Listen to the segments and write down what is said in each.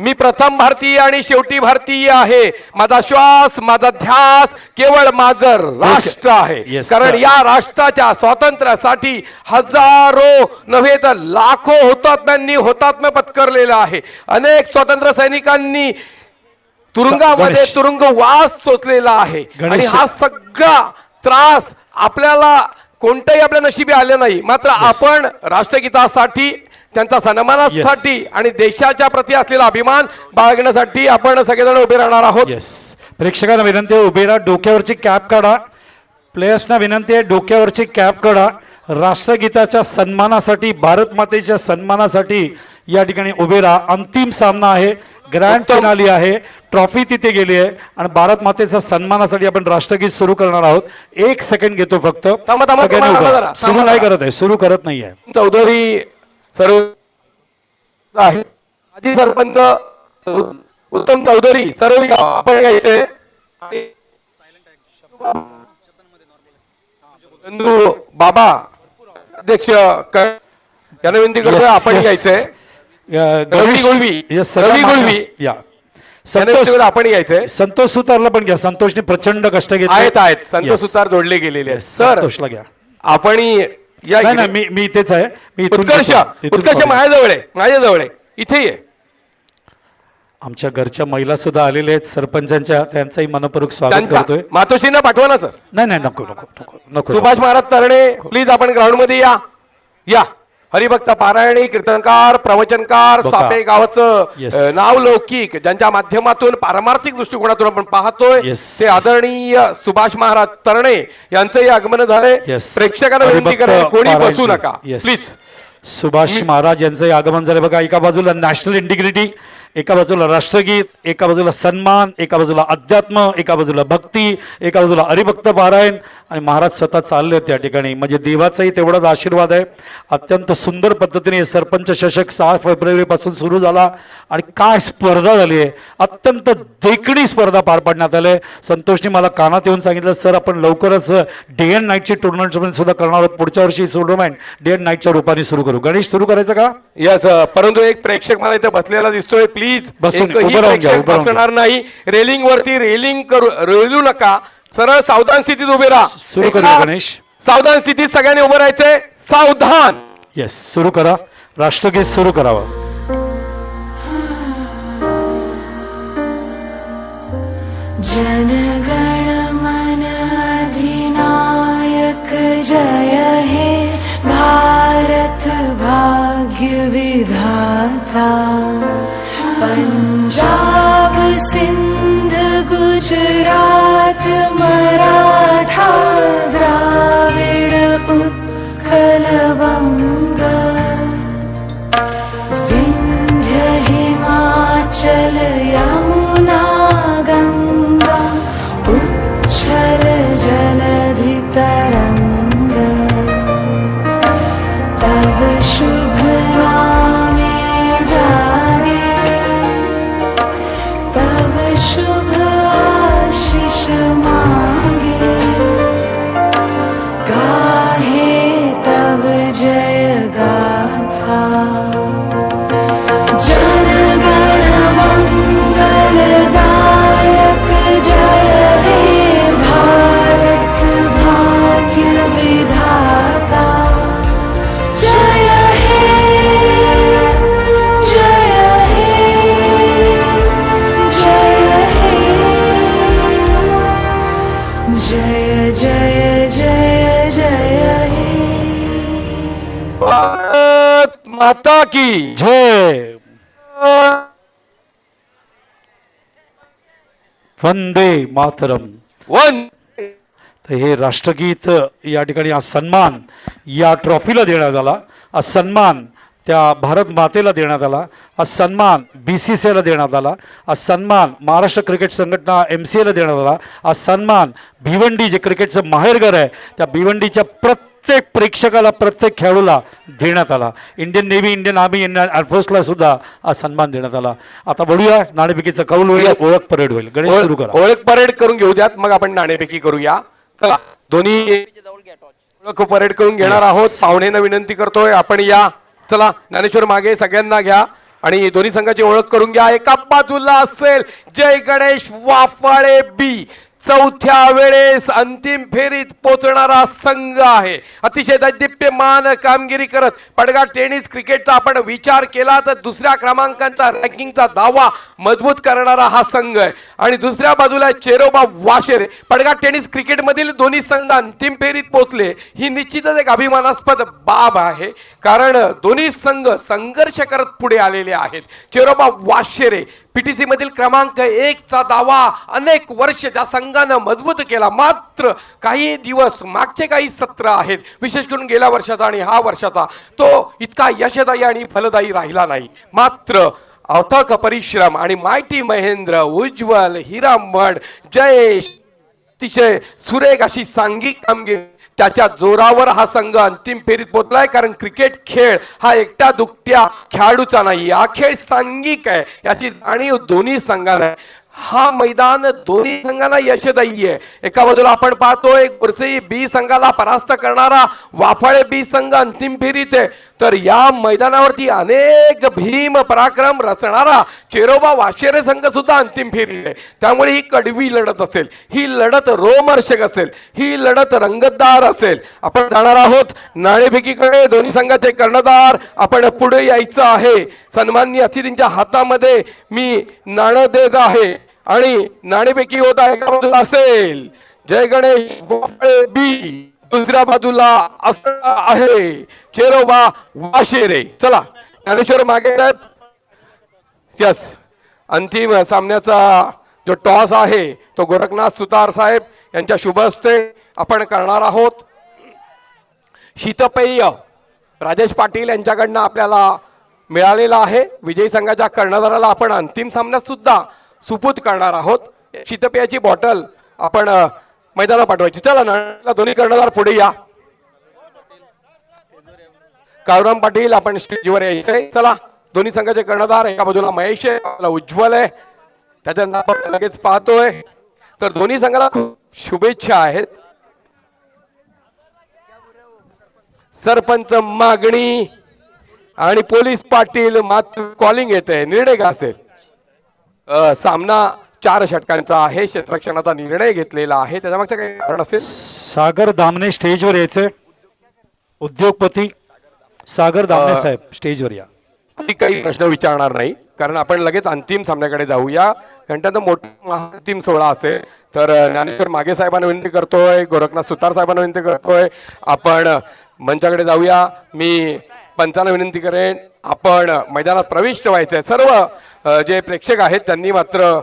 मी प्रथम भारतीय आणि शेवटी भारतीय आहे. माझा श्वास माझा ध्यास केवळ माझं राष्ट्र आहे. Yes, कारण sir. या राष्ट्राच्या स्वातंत्र्यासाठी हजारो नव्हे तर लाखो हुतात्म्य पत्करलेलं आहे. अनेक स्वातंत्र्य सैनिकांनी तुरुंगामध्ये गणेश. तुरुंगवास सोसलेला आहे. गणेश. आणि हा सगळा त्रास आपल्याला कोणत्याही आपल्या नशिबी आले नाही. मात्र आपण राष्ट्रगीतासाठी त्यांच्या सन्मानासाठी आणि देशाच्या प्रती असलेला अभिमान बाळगण्यासाठी आपण सगळेजण उभे राहणार आहोत. येस, प्रेक्षकांना विनंती आहे उभे राहा, डोक्यावरची कॅप काढा. प्लेयर्सना विनंती आहे डोक्यावरची कॅप काढा. राष्ट्रगीताच्या सन्मानासाठी, भारत मातेच्या सन्मानासाठी या ठिकाणी उभे राहा. अंतिम सामना आहे, ग्रँड फिनाली आहे, ट्रॉफी तिथे गेली आहे आणि भारत मातेच्या सन्मानासाठी आपण राष्ट्रगीत सुरू करणार आहोत. 1 सेकंड घेतो फक्त. थांबा, सगळ्यांनी थांबा उभं जरा, राहा. थांबा सुरू नाही जरा. करत आहे, सुरू करत नाही आहे. चौधरी सर्व आहे, माजी सरपंच उत्तम चौधरी सर्व आपण घ्यायचे. चंदू बाबा अध्यक्ष यांना विनंती करतोय आपण घ्यायचंय. रवी गुळवी, रवी गुळवी या संतोष आपण घ्यायचंय. संतोष सुतारला पण घ्या. संतोषने प्रचंड कष्ट घेतले आहेत संतोष सुतार जोडले गेलेले आहेत. सर संतोषला घ्या. आपण या नाही नाही, मी इथेच आहे. मी इथून उत्कर्ष घेतो. इथून उत्कर्ष पाहतो. माझ्याजवळ आहे इथे ये. आमच्या घरच्या महिला सुद्धा आलेल्या आहेत, सरपंचांच्या, त्यांचंही मनपूर्वक स्वागत करतोय. मातोश्रींना पाठवा ना सर. नाही नको नको नको नको. सुभाष महाराज तरणे प्लीज आपण ग्राउंड मध्ये या. या हरिभक्त पारायणी, कीर्तनकार, प्रवचनकार, बघा. सापे गावाचं Yes. नाव लौकिक, ज्यांच्या माध्यमातून पारमार्थिक दृष्टिकोनातून आपण पाहतोय Yes. ते आदरणीय सुभाष महाराज तरणे यांचंही आगमन झालंय. Yes. प्रेक्षकांना विनंती हरिभक्त करेल कोणी बसू पारायणचे. नका Yes. प्लीज. सुभाष महाराज यांचंही आगमन झालं बघा. एका बाजूला नॅशनल इंटिग्रिटी, एका बाजूला राष्ट्रगीत, एका बाजूला सन्मान, एका बाजूला अध्यात्म, एका बाजूला भक्ती, एका बाजूला हरिभक्त पारायण आणि महाराज स्वतः चालले त्या ठिकाणी. म्हणजे देवाचाही तेवढाच आशीर्वाद आहे. अत्यंत सुंदर पद्धतीने सरपंच चषक 6 फेब्रुवारीपासून सुरू झाला आणि काय स्पर्धा झाली आहे. अत्यंत देखणी स्पर्धा पार पाडण्यात आली आहे. संतोषने मला कानात येऊन सांगितलं, सर आपण लवकरच डे अँड नाईटची टुर्नामेंट सुद्धा करणार आहोत. पुढच्या वर्षी टुर्नामेंट डे अँड नाईटच्या रूपाने सुरू करू. गणेश सुरू करायचं का? यस, परंतु एक प्रेक्षक मला इथे बसलेला दिसतोय. प्लीज बसून एकही उभं राहून घ्या, प्रेक्षक उभं राहून बसणार नाही. रेलिंग वरती रेलिंग करू रेलू नका. सरळ सावधान स्थितीत उभे राहा. सुरू करूया गणेश. सावधान स्थितीत सगळ्यांनी उभं राहायचंय. सावधान. येस, सुरू करा. राष्ट्रगीत सुरू करावं. जनगण मन अधिनायक जय हे भारत भाग्य विधाता. पंजाब सिंध गुजरात मराठा द्राविड उत्कल बंग. विंध्य हिमाचल यमुना गंगा उच्छल जलधि तरंग. तव शुभ नामे जागे तव शुभ आशीष मांगे. गाहे तव जय गाथा. जनगण मंगलदायक जय हे भारत भाग्य विधाता. जय हे जय हे जय हे जय जय जय जय हे. भारत माता की जय. वंदे मातरम. वन. तर हे राष्ट्रगीत या ठिकाणी आज सन्मान या ट्रॉफीला देण्यात आला. आज सन्मान त्या भारत मातेला देण्यात आला. आज सन्मान BCCIला देण्यात आला. आज सन्मान महाराष्ट्र क्रिकेट संघटना MCAला देण्यात आला. आज सन्मान भिवंडी जे क्रिकेटचं माहेरघर आहे त्या भिवंडीच्या प्रत्येक प्रेक्षकाला, प्रत्येक खेळाडूला देण्यात आला. Indian navy, Indian army, Indian एअरफोर्सला सुद्धा आज सन्मान देण्यात आला. आता बढूया, नाणेफेकीचा कौल होईल, ओळख परेड होईल. गणेश सुरू करा. ओळख परेड करून घेऊ द्यात, मग आपण नाणेफेकी करूया. चला दोन्ही ओळख परेड करून घेणार आहोत. पाहुण्यांना विनंती करतोय आपण या. चला ज्ञानेश्वर मागे सगळ्यांना घ्या. आणि दोन्ही संघाची ओळख करून घ्या. एका बाजूला असेल जय गणेश वाफाळे बी, चौथ्या वेळेस अंतिम फेरीत पोहोचणारा संघ आहे. अतिशय दैदिप्यमान कामगिरी करत पडगा टेनिस क्रिकेटचा आपण विचार केला तर दुसऱ्या क्रमांकाचा रँकिंगचा दावा मजबूत करणारा हा संघ आहे. आणि दुसऱ्या बाजूला चेरोबा वाशेरे. पडगा टेनिस क्रिकेटमधील दोन्ही संघ अंतिम फेरीत पोहोचले ही निश्चितच एक अभिमानास्पद बाब आहे, कारण दोन्ही संघ संघर्ष करत पुढे आलेले आहेत. चेरोबा वाशेरे पीटीसी मधील क्रमांक 1 चा दावा अनेक वर्ष त्या संघानं मजबूत केला. मात्र काही दिवस मागचे काही सत्र आहेत, विशेष करून गेल्या वर्षाचा आणि हा वर्षाचा, तो इतका यशदायी आणि फलदायी राहिला नाही. मात्र अथक परिश्रम आणि मायटी महेंद्र, उज्ज्वल, हिरामण, जयेश, अतिशय सुरेख अशी सांघिक कामगिरी त्याच्या जोरावर हा संघ अंतिम फेरीत पोहोचलाय. कारण क्रिकेट खेळ हा एकट्या दुकट्या खेळाडूचा नाही, हा खेळ सांघिक आहे याची जाणीव दोन्ही संघांना आहे. हा मैदान दोन्ही संघांना यशदायी आहे. एका बाजूला आपण पाहतोय गोरसई बी संघाला परास्त करणारा वाफाळे बी संघ अंतिम फेरीत आहे, तर या मैदानावरती अनेक भीम पराक्रम रचणारा चेरोबा वाशेरे संघ सुद्धा अंतिम फेरीत आहे. त्यामुळे ही कडवी लढत असेल, ही लढत रोमहर्षक असेल, ही लढत रंगतदार असेल. आपण जाणार आहोत नाणेफेकीकडे. दोन्ही संघाचे कर्णधार आपण पुढे यायचं आहे. सन्माननीय अतिथींच्या हातामध्ये मी नाणं देत आहे आणि नाणेफेकी होत आहे. एका बाजूला असेल जय गणेश वाफाळे बी, दुसऱ्या बाजूला असं आहे चेरोबा वाशेरे. चला ज्ञानेश्वर मागे साहेब. यस, अंतिम सामन्याचा जो टॉस आहे तो गोरखनाथ सुतार साहेब यांच्या शुभ हस्ते आपण करणार आहोत. शीतपेय राजेश पाटील यांच्याकडनं आपल्याला मिळालेला आहे. विजयी संघाच्या कर्णधाराला आपण अंतिम सामन्यात सुद्धा सुपूत करणार आहोत. शीतपेयाची बॉटल आपण मैदानात पाठवायची. चला ना दोन्ही कर्णधार पुढे या. काळूराम पाटील आपण स्टेजवर यायचंय. चला दोन्ही संघाचे कर्णधार. एका बाजूला महेश आहे, आपला उज्ज्वल आहे, त्याच्या आपण लगेच पाहतोय. तर दोन्ही संघाला खूप शुभेच्छा आहेत. सरपंच मागणी आणि पोलीस पाटील मात्र कॉलिंग येते. निर्णय का असेल? सामना 4 षटकांचा आहे. क्षेत्ररक्षणाचा निर्णय घेतलेला आहे. त्याच्यामागचं काही कारण असेल? सागर दामने स्टेजवर यायचे. उद्योगपती सागर दामने साहेब स्टेजवर या. काही प्रश्न विचारणार नाही, कारण आपण लगेच अंतिम सामन्याकडे जाऊया. घंट्याचा मोठा अंतिम सोहळा असेल. तर ज्ञानेश्वर मागे साहेबांना विनंती करतोय, गोरखनाथ सुतार साहेबांना विनंती करतोय, आपण मंचाकडे जाऊया. मी पंचांना विनंती करेन आपण मैदानात प्रविष्ट व्हायचंय. सर्व जे प्रेक्षक आहेत त्यांनी मात्र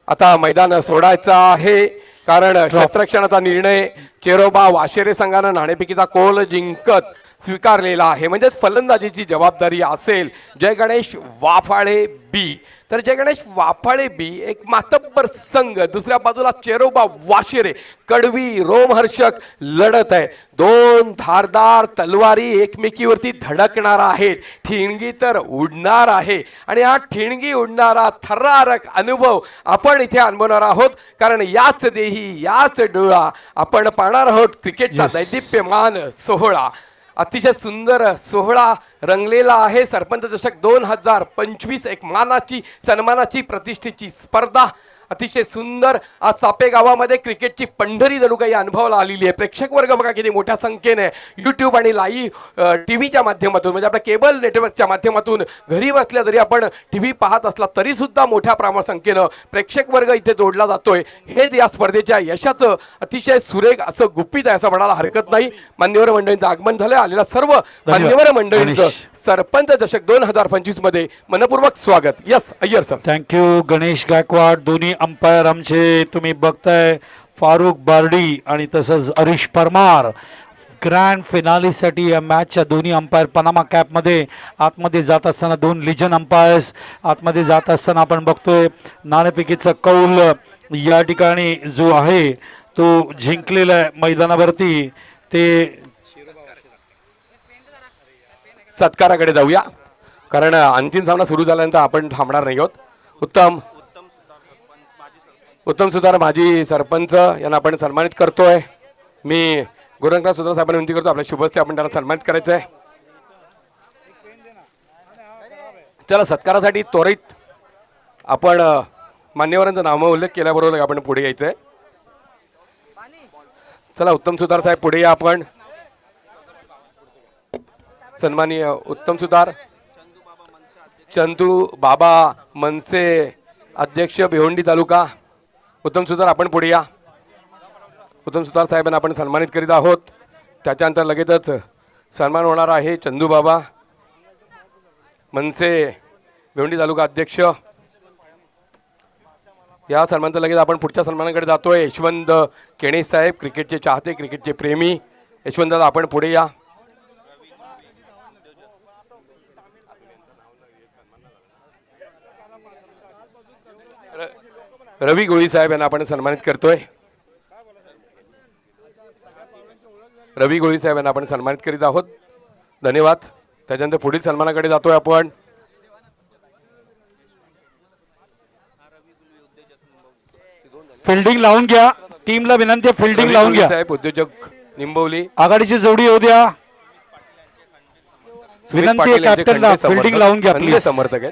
आता मैदान सोडायचं आहे, कारण क्षेत्ररक्षणाचा निर्णय चेरोबा वाशेरे संघानं नाणेफेकीचा कोल जिंकत स्वीकारलेला आहे. म्हणजे फलंदाजीची जबाबदारी असेल जय गणेश वाफाळे बी. तर जय गणेश वाफाळे बी एक मातब्बर संघ, दुसऱ्या बाजूला चेरोबा वाशेरे. कडवी रोमहर्षक लढत आहे. दोन धारदार तलवारी एकमेकीवरती धडकणार आहेत. ठिणगी तर उडणार आहे आणि हा ठिणगी उडणारा थरारक अनुभव आपण इथे अनुभवणार आहोत, कारण याच देही याच डोळा आपण पाहणार आहोत क्रिकेटचा दैदिप्यमान सोहळा. अतिशय सुंदर सोहळा रंगलेला आहे. सरपंच चषक 2025 एक मानाची सन्मानाची प्रतिष्ठेची स्पर्धा. अतिशय सुंदर. आज चापे गावामध्ये क्रिकेटची पंढरी जणू काही अनुभवाला आलेली आहे. प्रेक्षक वर्ग बघा किती मोठ्या संख्येने यूट्यूब आणि लाईव्ह टीव्हीच्या माध्यमातून, म्हणजे आपल्या केबल नेटवर्कच्या माध्यमातून घरी बसल्या जरी आपण टीव्ही पाहत असला तरी सुद्धा मोठ्या संख्येनं प्रेक्षक वर्ग इथे जोडला जातोय. हेच या स्पर्धेच्या यशाचं अतिशय सुरेख असं गुपित आहे असं म्हणायला हरकत नाही. मान्यवर मंडळींचं आगमन झालंय. आलेल्या सर्व मान्यवर मंडळींचं सरपंच चषक 2025 मध्ये मनपूर्वक स्वागत. Yes Iyer sir. Thank you Ganesh Gaikwad. दोन्ही अंपायर आमचे तुम्ही बघताय, फारुख बारडी आणि तसंच हरीश परमार. ग्रँड फिनालीसाठी या मॅचच्या दोन्ही अंपायर पनामा कॅपमध्ये आतमध्ये जात असताना 2 लिजन अंपायर्स आतमध्ये जात असताना आपण बघतोय नाणेफेकीचा कौल या ठिकाणी जो आहे तो जिंकलेला आहे मैदानावरती. ते सत्काराकडे जाऊया, कारण अंतिम सामना सुरू झाल्यानंतर आपण थांबणार नाही आहोत. उत्तम सुतार माजी सरपंच यांना आपण सन्मानित करतोय. मी गोरखनाथ सुतार साहेबांना विनंती करतो आपल्या शुभ हस्ते आपण त्यांना सन्मानित करायचं आहे. चला सत्कारासाठी त्वरित आपण मान्यवरांचं नामोल्लेख केल्याबरोबर आपण पुढे यायचं आहे. चला उत्तम सुतार साहेब पुढे या. आपण सन्माननीय उत्तम सुतार चंदू बाबा मनसे अध्यक्ष भिवंडी तालुका. उत्तम सुतार आपण पुढे या. उत्तम सुतार साहेबांना आपण सन्मानित करीत आहोत. त्याच्यानंतर लगेचच सन्मान होणार आहे चंदू बाबा मनसे भिवंडी तालुका अध्यक्ष. या सन्मानानंतर लगेच आपण पुढच्या सन्मानाकडे जातोय. यशवंत केणे साहेब क्रिकेटचे चाहते, क्रिकेटचे प्रेमी. यशवंत दादा आपण पुढे या. रवी गोळी साहेब यांना आपण सन्मानित करतोय. रवी गोळी साहेब यांना आपण सन्मानित करीत आहोत. धन्यवाद. त्याच्यानंतर पुढील सन्मानाकडे जातोय आपण. फिल्डिंग लावून घ्या. टीमला विनंती आहे फिल्डिंग रवी लावून गोळी घ्या. साहेब उद्योजक निंबवली. आघाडीची जोडी येऊ द्या. सुमित विनंती आहे पाटील यांचे कॅप्टनला खंडे फिल्डिंग समर्थक- लावून घ्या खंडे प्लीज. समर्थक आहेत.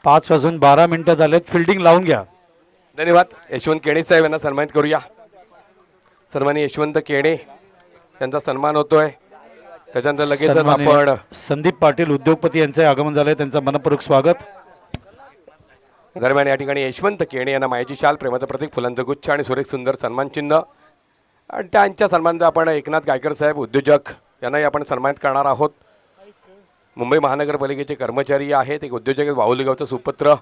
5 वाजून 12 मिनिटं झालेत. फिल्डिंग लावून घ्या. धन्यवाद. यशवंत केणे साहेब यांना सन्मानित करूया. सन्माननीय यशवंत केणे यांचा सन्मान होतोय. त्याच्यानंतर लगेच सन्माननीय आपण संदीप पाटील उद्योगपती यांचे आगमन झाले. त्यांचं मनपूर्वक स्वागत. दरम्यान या ठिकाणी यशवंत केणे यांना मायाची शाल, प्रेमाचं प्रतीक, फुलांचं गुच्छ आणि सुरेख सुंदर सन्मान चिन्ह. आणि त्यांच्या सन्मानात आपण एकनाथ गायकर साहेब उद्योजक यांनाही आपण सन्मानित करणार आहोत. मुंबई महानगरपालिकेचे कर्मचारी आहेत. एक उद्योजक आहेत, वाहुलीगावचं सुपुत्र.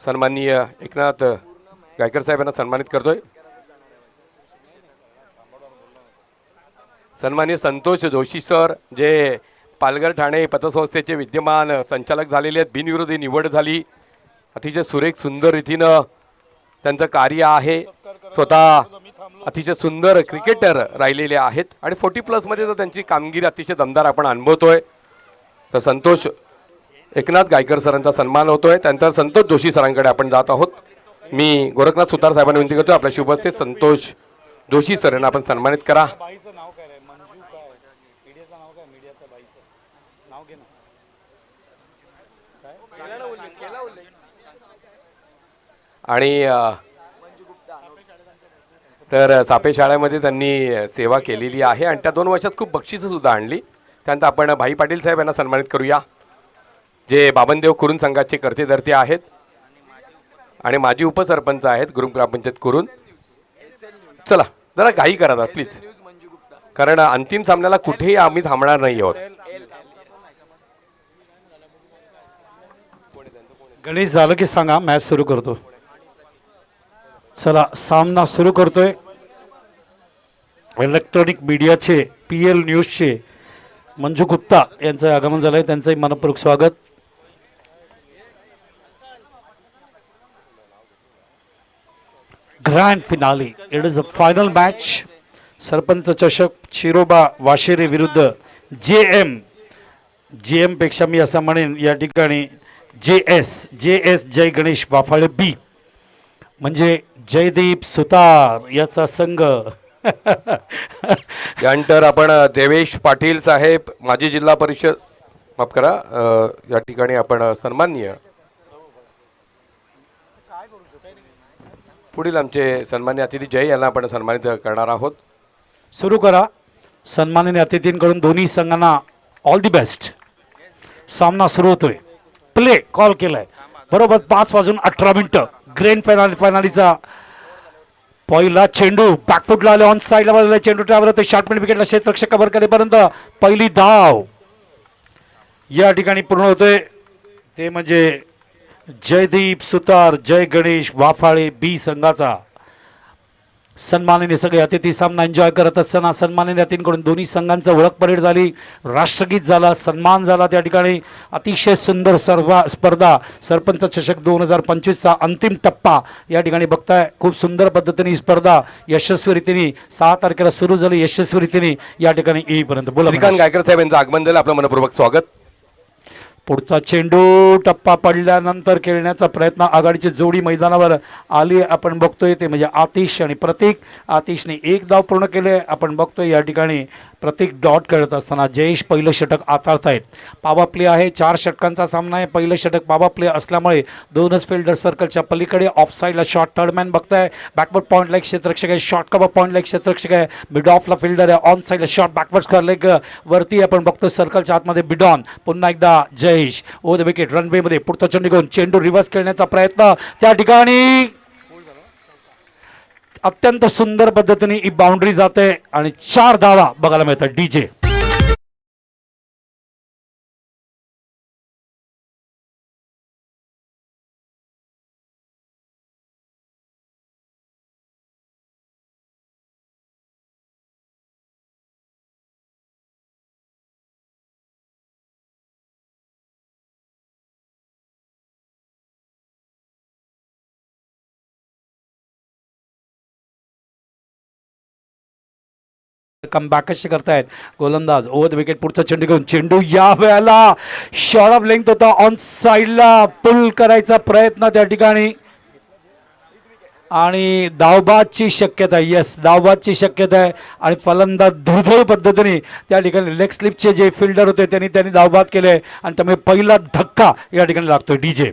सन्माननीय एकनाथ गायकर साहेब यांना सन्मानित करतोय. सन्माननीय संतोष जोशी सर जे पालघर ठाणे पतसंस्थेचे विद्यमान संचालक झालेले आहेत. बिनविरोधी निवड झाली. अतिशय सुरेख सुंदर रीतीनं त्यांचं कार्य आहे. स्वतः अतिशय सुंदर क्रिकेटर राहिलेले आहेत आणि 40+ तर त्यांची कामगिरी अतिशय दमदार आपण अनुभवतोय. तर संतोष एकनाथ गायकर सरांचा सन्मान होतोय. त्यानंतर संतोष जोशी सरांकडे आपण जात आहोत. मी गोरखनाथ सुतार साहेबांना विनंती करतो आपल्या शुभस्ते संतोष जोशी सर यांना आपण सन्मानित करा. आणि तर सापे शाळेमध्ये त्यांनी सेवा केलेली आहे आणि त्या 2 वर्षात खूप बक्षिसं सुद्धा आणली. त्यानंतर आपण भाई पाटील साहेब यांना सन्मानित करूया जे बाबनदेव कुरुन संघाचे कर्तेधर्ते आहेत आणि माजी उपसरपंच आहेत गुरुम ग्रामपंचायत कुरुन. चला जरा घाई करा जरा प्लीज, कारण अंतिम सामन्याला कुठेही आम्ही थांबणार नाही आहोत. गणेश झालं की सांगा, मॅच सुरू करतो. चला सामना सुरू करतोय. इलेक्ट्रॉनिक मीडियाचे PL न्यूजचे मंजू गुप्ता यांचं आगमन झालंय. त्यांचंही मनपूर्वक स्वागत. Grand finale. It is a final match. Sarpanch चषक शिरोबा वाशेरे विरुद्ध JM पेक्षा मी असं म्हणेन या ठिकाणी JS जय गणेश वाफाळे B म्हणजे जयदीप सुतार याचा संघ. यानंतर आपण देवेश पाटील साहेब माजी जिल्हा परिषद माफ करा या ठिकाणी आपण सन्माननीय पुढील आमचे सन्मान्य अतिथी जय यांना आपण सन्मानित करणार आहोत. सुरू करा. सन्माननीय अतिथींकडून दोन्ही संघांना ऑल दी बेस्ट. सामना सुरू होतोय. प्ले कॉल केलाय. बरोबर 5 वाजून 18 मिनिटं. ग्रँड फायनालीचा पहिला चेंडू बॅकफुटला आले. ऑन साईडला बाजूला चेंडू ट्रॅव्हल होते. शॉर्टमेंट विकेटला क्षेत्ररक्षक कव्हर करेपर्यंत पहिली धाव या ठिकाणी पूर्ण होतोय. ते म्हणजे जयदीप सुतार जय गणेश वाफाळे B संघाचा. सन्माननीय सगळे अतिथी सामना एन्जॉय करत असताना सन्माननीय अतिथींकडून दोन्ही संघांचं ओळख परेड झाली. राष्ट्रगीत झाला, सन्मान झाला. त्या ठिकाणी अतिशय सुंदर स्पर्धा सरपंच चषक 2025चा अंतिम टप्पा या ठिकाणी बघताय. खूप सुंदर पद्धतीने ही स्पर्धा यशस्वी रीतीने 6 तारखेला सुरू झाली. यशस्वी रीतीने या ठिकाणी येईपर्यंत बोला. श्रीकांत गायकर साहेब यांचं आगमन झालं. आपलं मनपूर्वक स्वागत. पुढचा चेंडू टप्पा पडल्यानंतर खेळण्याचा प्रयत्न, आघाडीची जोडी मैदानावर आली आपण बघतोय ते म्हणजे आतिश आणि प्रतीक. आतिशने एक धाव पूर्ण केले आपण बघतोय या ठिकाणी. प्रतीक डॉट खेळत असताना जयेश पहिलं षटक हाताळतायत. पावा प्ले आहे, 4 षटकांचा सामना आहे. पहिलं षटक पावा प्ले असल्यामुळे दोनच फिल्डर सर्कलच्या पलीकडे. ऑफ साईडला शॉर्ट थर्डमॅन बघताय, बॅकवर्ड पॉईंट लाईक क्षेत्ररक्षक आहे, शॉर्ट कव्हर पॉईंट लाईक क्षेत्ररक्षक आहे, मिड ऑफला फिल्डर आहे, ऑन साईडला शॉर्ट बॅकवर्ड लाईक वरती आपण बघतो सर्कलच्या आतमध्ये बिडॉन. पुन्हा एकदा जयेश ओव्हर द विकेट रनवेमध्ये. पुढचा चेंडू घेऊन चेंडू रिव्हर्स खेळण्याचा प्रयत्न त्या ठिकाणी अत्यंत सुंदर पद्धतीने ही बाउंड्री जाते आणि 4 धावा बघायला मिळतात. डीजे कमबॅक कशी करतायत गोलंदाज. ओव्हर द विकेट पुढचा चेंडू घेऊन चेंडू या वेळेला शॉर्ट ऑफ लेंथ होता, ऑन साईडला पुल करायचा प्रयत्न त्या ठिकाणी आणि धावबादची शक्यता आहे. येस, धावबादची शक्यता आहे आणि फलंदाज दुर्दैव पद्धतीने त्या ठिकाणी लेग स्लिपचे जे फिल्डर होते त्यांनी धावबाद केले आणि त्यामुळे पहिला धक्का या ठिकाणी लागतोय. डीजे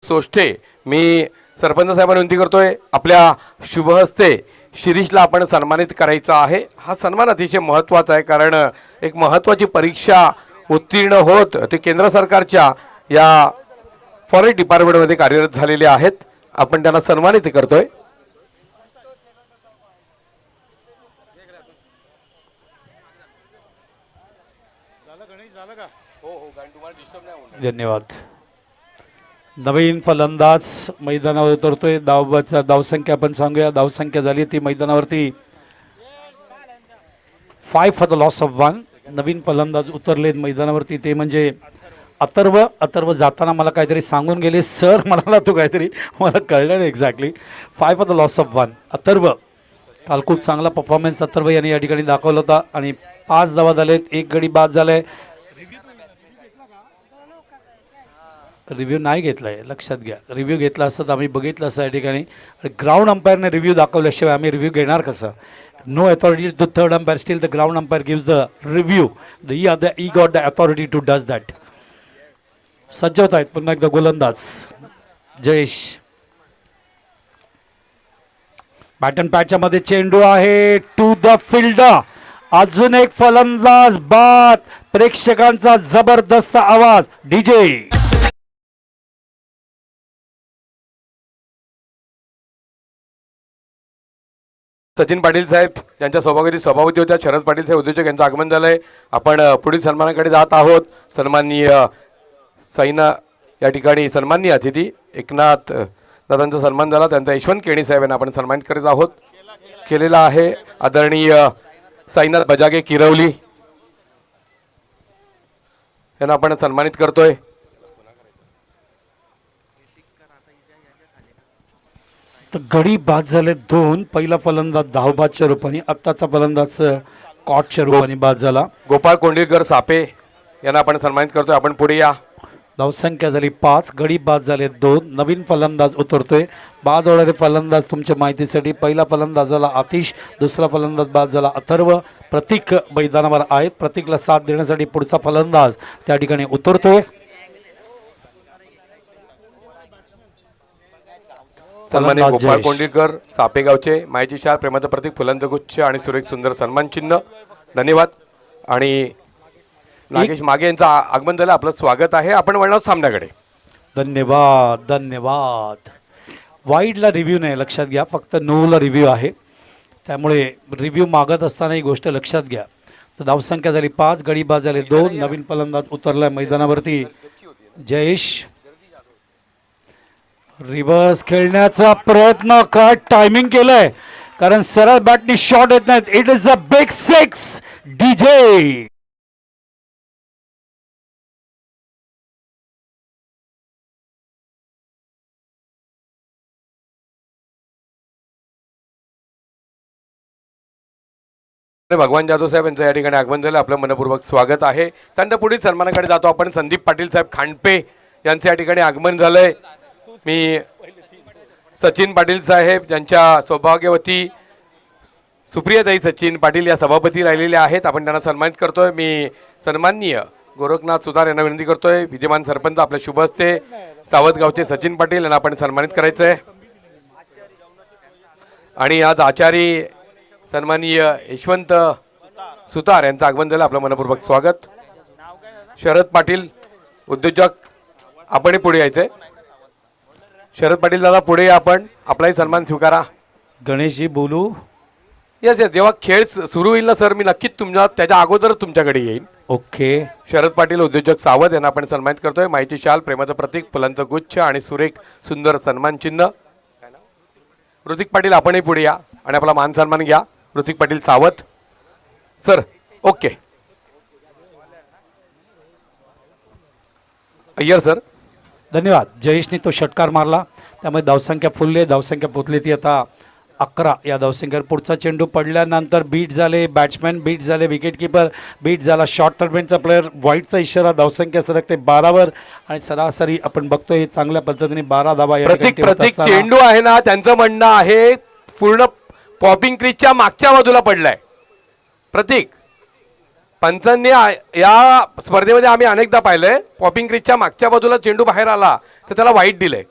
सोष्टे, मी सरपंच साहेबांना विनंती करतोय आपल्या शुभ हस्ते शिरीषला आपण सन्मानित करायचं आहे. हा सन्मान अतिशय महत्त्वाचा आहे कारण एक महत्त्वाची परीक्षा उत्तीर्ण होत ते केंद्र सरकारच्या या फॉरेस्ट डिपार्टमेंटमध्ये कार्यरत झालेले आहेत. आपण त्यांना सन्मानित करतोय. धन्यवाद. नवीन फलंदाज मैदानावर उतरतोय. धावसंख्या आपण सांगूया. धावसंख्या झाली ती मैदानावरती 5 फॉर द लॉस ऑफ 1. नवीन फलंदाज उतरलेत मैदानावरती ते म्हणजे अथर्व. अथर्व जाताना मला काहीतरी सांगून गेले सर म्हणाला तो काहीतरी, मला कळलं नाही exactly. 5 for the loss of 1 Atharva. काल खूप चांगला परफॉर्मन्स अथर्व यांनी या ठिकाणी दाखवला होता आणि 5 धावा झालेत, 1 गडी बाद झालाय. रिव्ह्यू नाही घेतला आहे, लक्षात घ्या. रिव्ह्यू घेतला असता तर आम्ही बघितलं असं या ठिकाणी. ग्राउंड अंपायरने रिव्ह्यू दाखवल्याशिवाय आम्ही रिव्ह्यू घेणार कसं. No authority to third umpire, still the ground umpire gives the review. He got the authority to does that. सज्ज होत आहेत पुन्हा एकदा गोलंदाज जयेश. बॅटन पॅचच्या मध्ये चेंडू आहे टू द फिल्डर. अजून एक फलंदाज बाद. प्रेक्षकांचा जबरदस्त आवाज. डीजे सचिन पाटील साहेब यांच्या सभापती होत्या. शरद पाटील साहेब उद्योजक यांचं आगमन झालंय. आपण पुढील सन्मानाकडे जात आहोत. सन्माननीय साईना या ठिकाणी सन्माननीय अतिथी एकनाथ दादांचा सन्मान झाला. त्यांचा यशवंत केणी साहेब यांना आपण सन्मानित करीत आहोत. केलेला आहे आदरणीय साईनाथ बजागे किरवली यांना आपण सन्मानित करतोय. तर गडी बाद झाले 2. पहिला फलंदाज धावबादच्या रूपाने, आत्ताचा फलंदाज कॉटच्या रूपाने बाद झाला. गोपाळ कोंडीकर सापे यांना आपण सन्मानित करतोय. आपण पुढे या. धावसंख्या झाली 5, गडी बाद झाले 2. नवीन फलंदाज उतरतोय. बाद होणारे फलंदाज तुमच्या माहितीसाठी, पहिला फलंदाज झाला आतिश, दुसरा फलंदाज बाद झाला अथर्व. प्रतीक मैदानावर आहेत. प्रतीकला साथ देण्यासाठी पुढचा फलंदाज त्या ठिकाणी उतरतोय. सन्मानित गोपाळ कोंडीकर सापेगावचे, मायची शाल, प्रेमाचं प्रतीक, फुलांचं गुच्छ आणि सुरेख सुंदर सन्मान चिन्ह. धन्यवाद. आणि नागेश मागे यांचं आगमन झालं. आपलं स्वागत आहे. आपण वळणार सामन्याकडे. धन्यवाद धन्यवाद. वाईडला रिव्ह्यू नाही, लक्षात घ्या. फक्त नोला रिव्ह्यू आहे, त्यामुळे रिव्ह्यू मागत असताना ही गोष्ट लक्षात घ्या. तर धावसंख्या झाली 5, गडी बाद झाले 2. नवीन फलंदाज उतरलाय मैदानावरती जयेश. रिव्हर्स खेळण्याचा प्रयत्न, काय टायमिंग केलंय. कारण सरळ बॅटनी शॉट येत नाहीत. It is a big six DJ. भगवान जाधव साहेब यांचं या ठिकाणी आगमन झालं. आपलं मनपूर्वक स्वागत आहे. त्यानंतर पुढील सन्मानाकडे जातो आपण. संदीप पाटील साहेब खांडपे यांचं या ठिकाणी आगमन झालंय. मी सचिन पाटील साहेब ज्यांच्या सौभाग्यवती सुप्रियाताई सचिन पाटील या सभापती राहिलेल्या आहेत, आपण त्यांना सन्मानित करतोय. मी सन्माननीय गोरखनाथ सुतार यांना विनंती करतोय, विद्यमान सरपंच आपल्या शुभ हस्ते सावतगावचे सचिन पाटील यांना आपण सन्मानित करायचं आहे. आणि आज आचारी सन्माननीय यशवंत सुतार यांचं आगमन झालं. आपलं मनपूर्वक स्वागत. शरद पाटील उद्योजक आपणही पुढे यायचंय. शरद पाटील दादा पुढे या, आपण आपलाही सन्मान स्वीकारा. गणेशजी बोलू. येस येस, जेव्हा खेळ सुरू होईल ना सर, मी नक्कीच त्याच्या अगोदरच तुमच्याकडे येईन. ओके. शरद पाटील उद्योजक सावध यांना आपण सन्मानित करतोय. माईची शाल, प्रेमाचं प्रतीक, फुलांचं गुच्छ आणि सुरेख सुंदर सन्मान चिन्ह. ऋतिक पाटील आपणही पुढे या आणि आपला मान सन्मान घ्या. ऋतिक पाटील सावत सर. ओके. अय्यर सर. धन्यवाद. जयेशने तो षटकार मारला, त्यामुळे धावसंख्या फुलले, धावसंख्या पोचली ती आता 11 या धावसंख्येवर. पुढचा चेंडू पडल्यानंतर बीट झाले, बॅट्समॅन बीट झाले, विकेटकीपर बीट झाला, शॉर्ट टर्मेंटचा प्लेअर व्हाईटचा इशारा, धावसंख्या सरकते 12वर आणि सरासरी आपण बघतोय चांगल्या पद्धतीने 12 धावा. प्रत्येक चेंडू आहे ना, त्यांचं म्हणणं आहे पूर्ण पॉपिंग क्रीजच्या मागच्या बाजूला पडलाय. प्रतीक पंचांनी या स्पर्धेमध्ये आम्ही अनेकदा पाहिलंय, पॉपिंग क्रीजच्या मागच्या बाजूला चेंडू बाहेर आला तर त्याला वाईट दिलंय.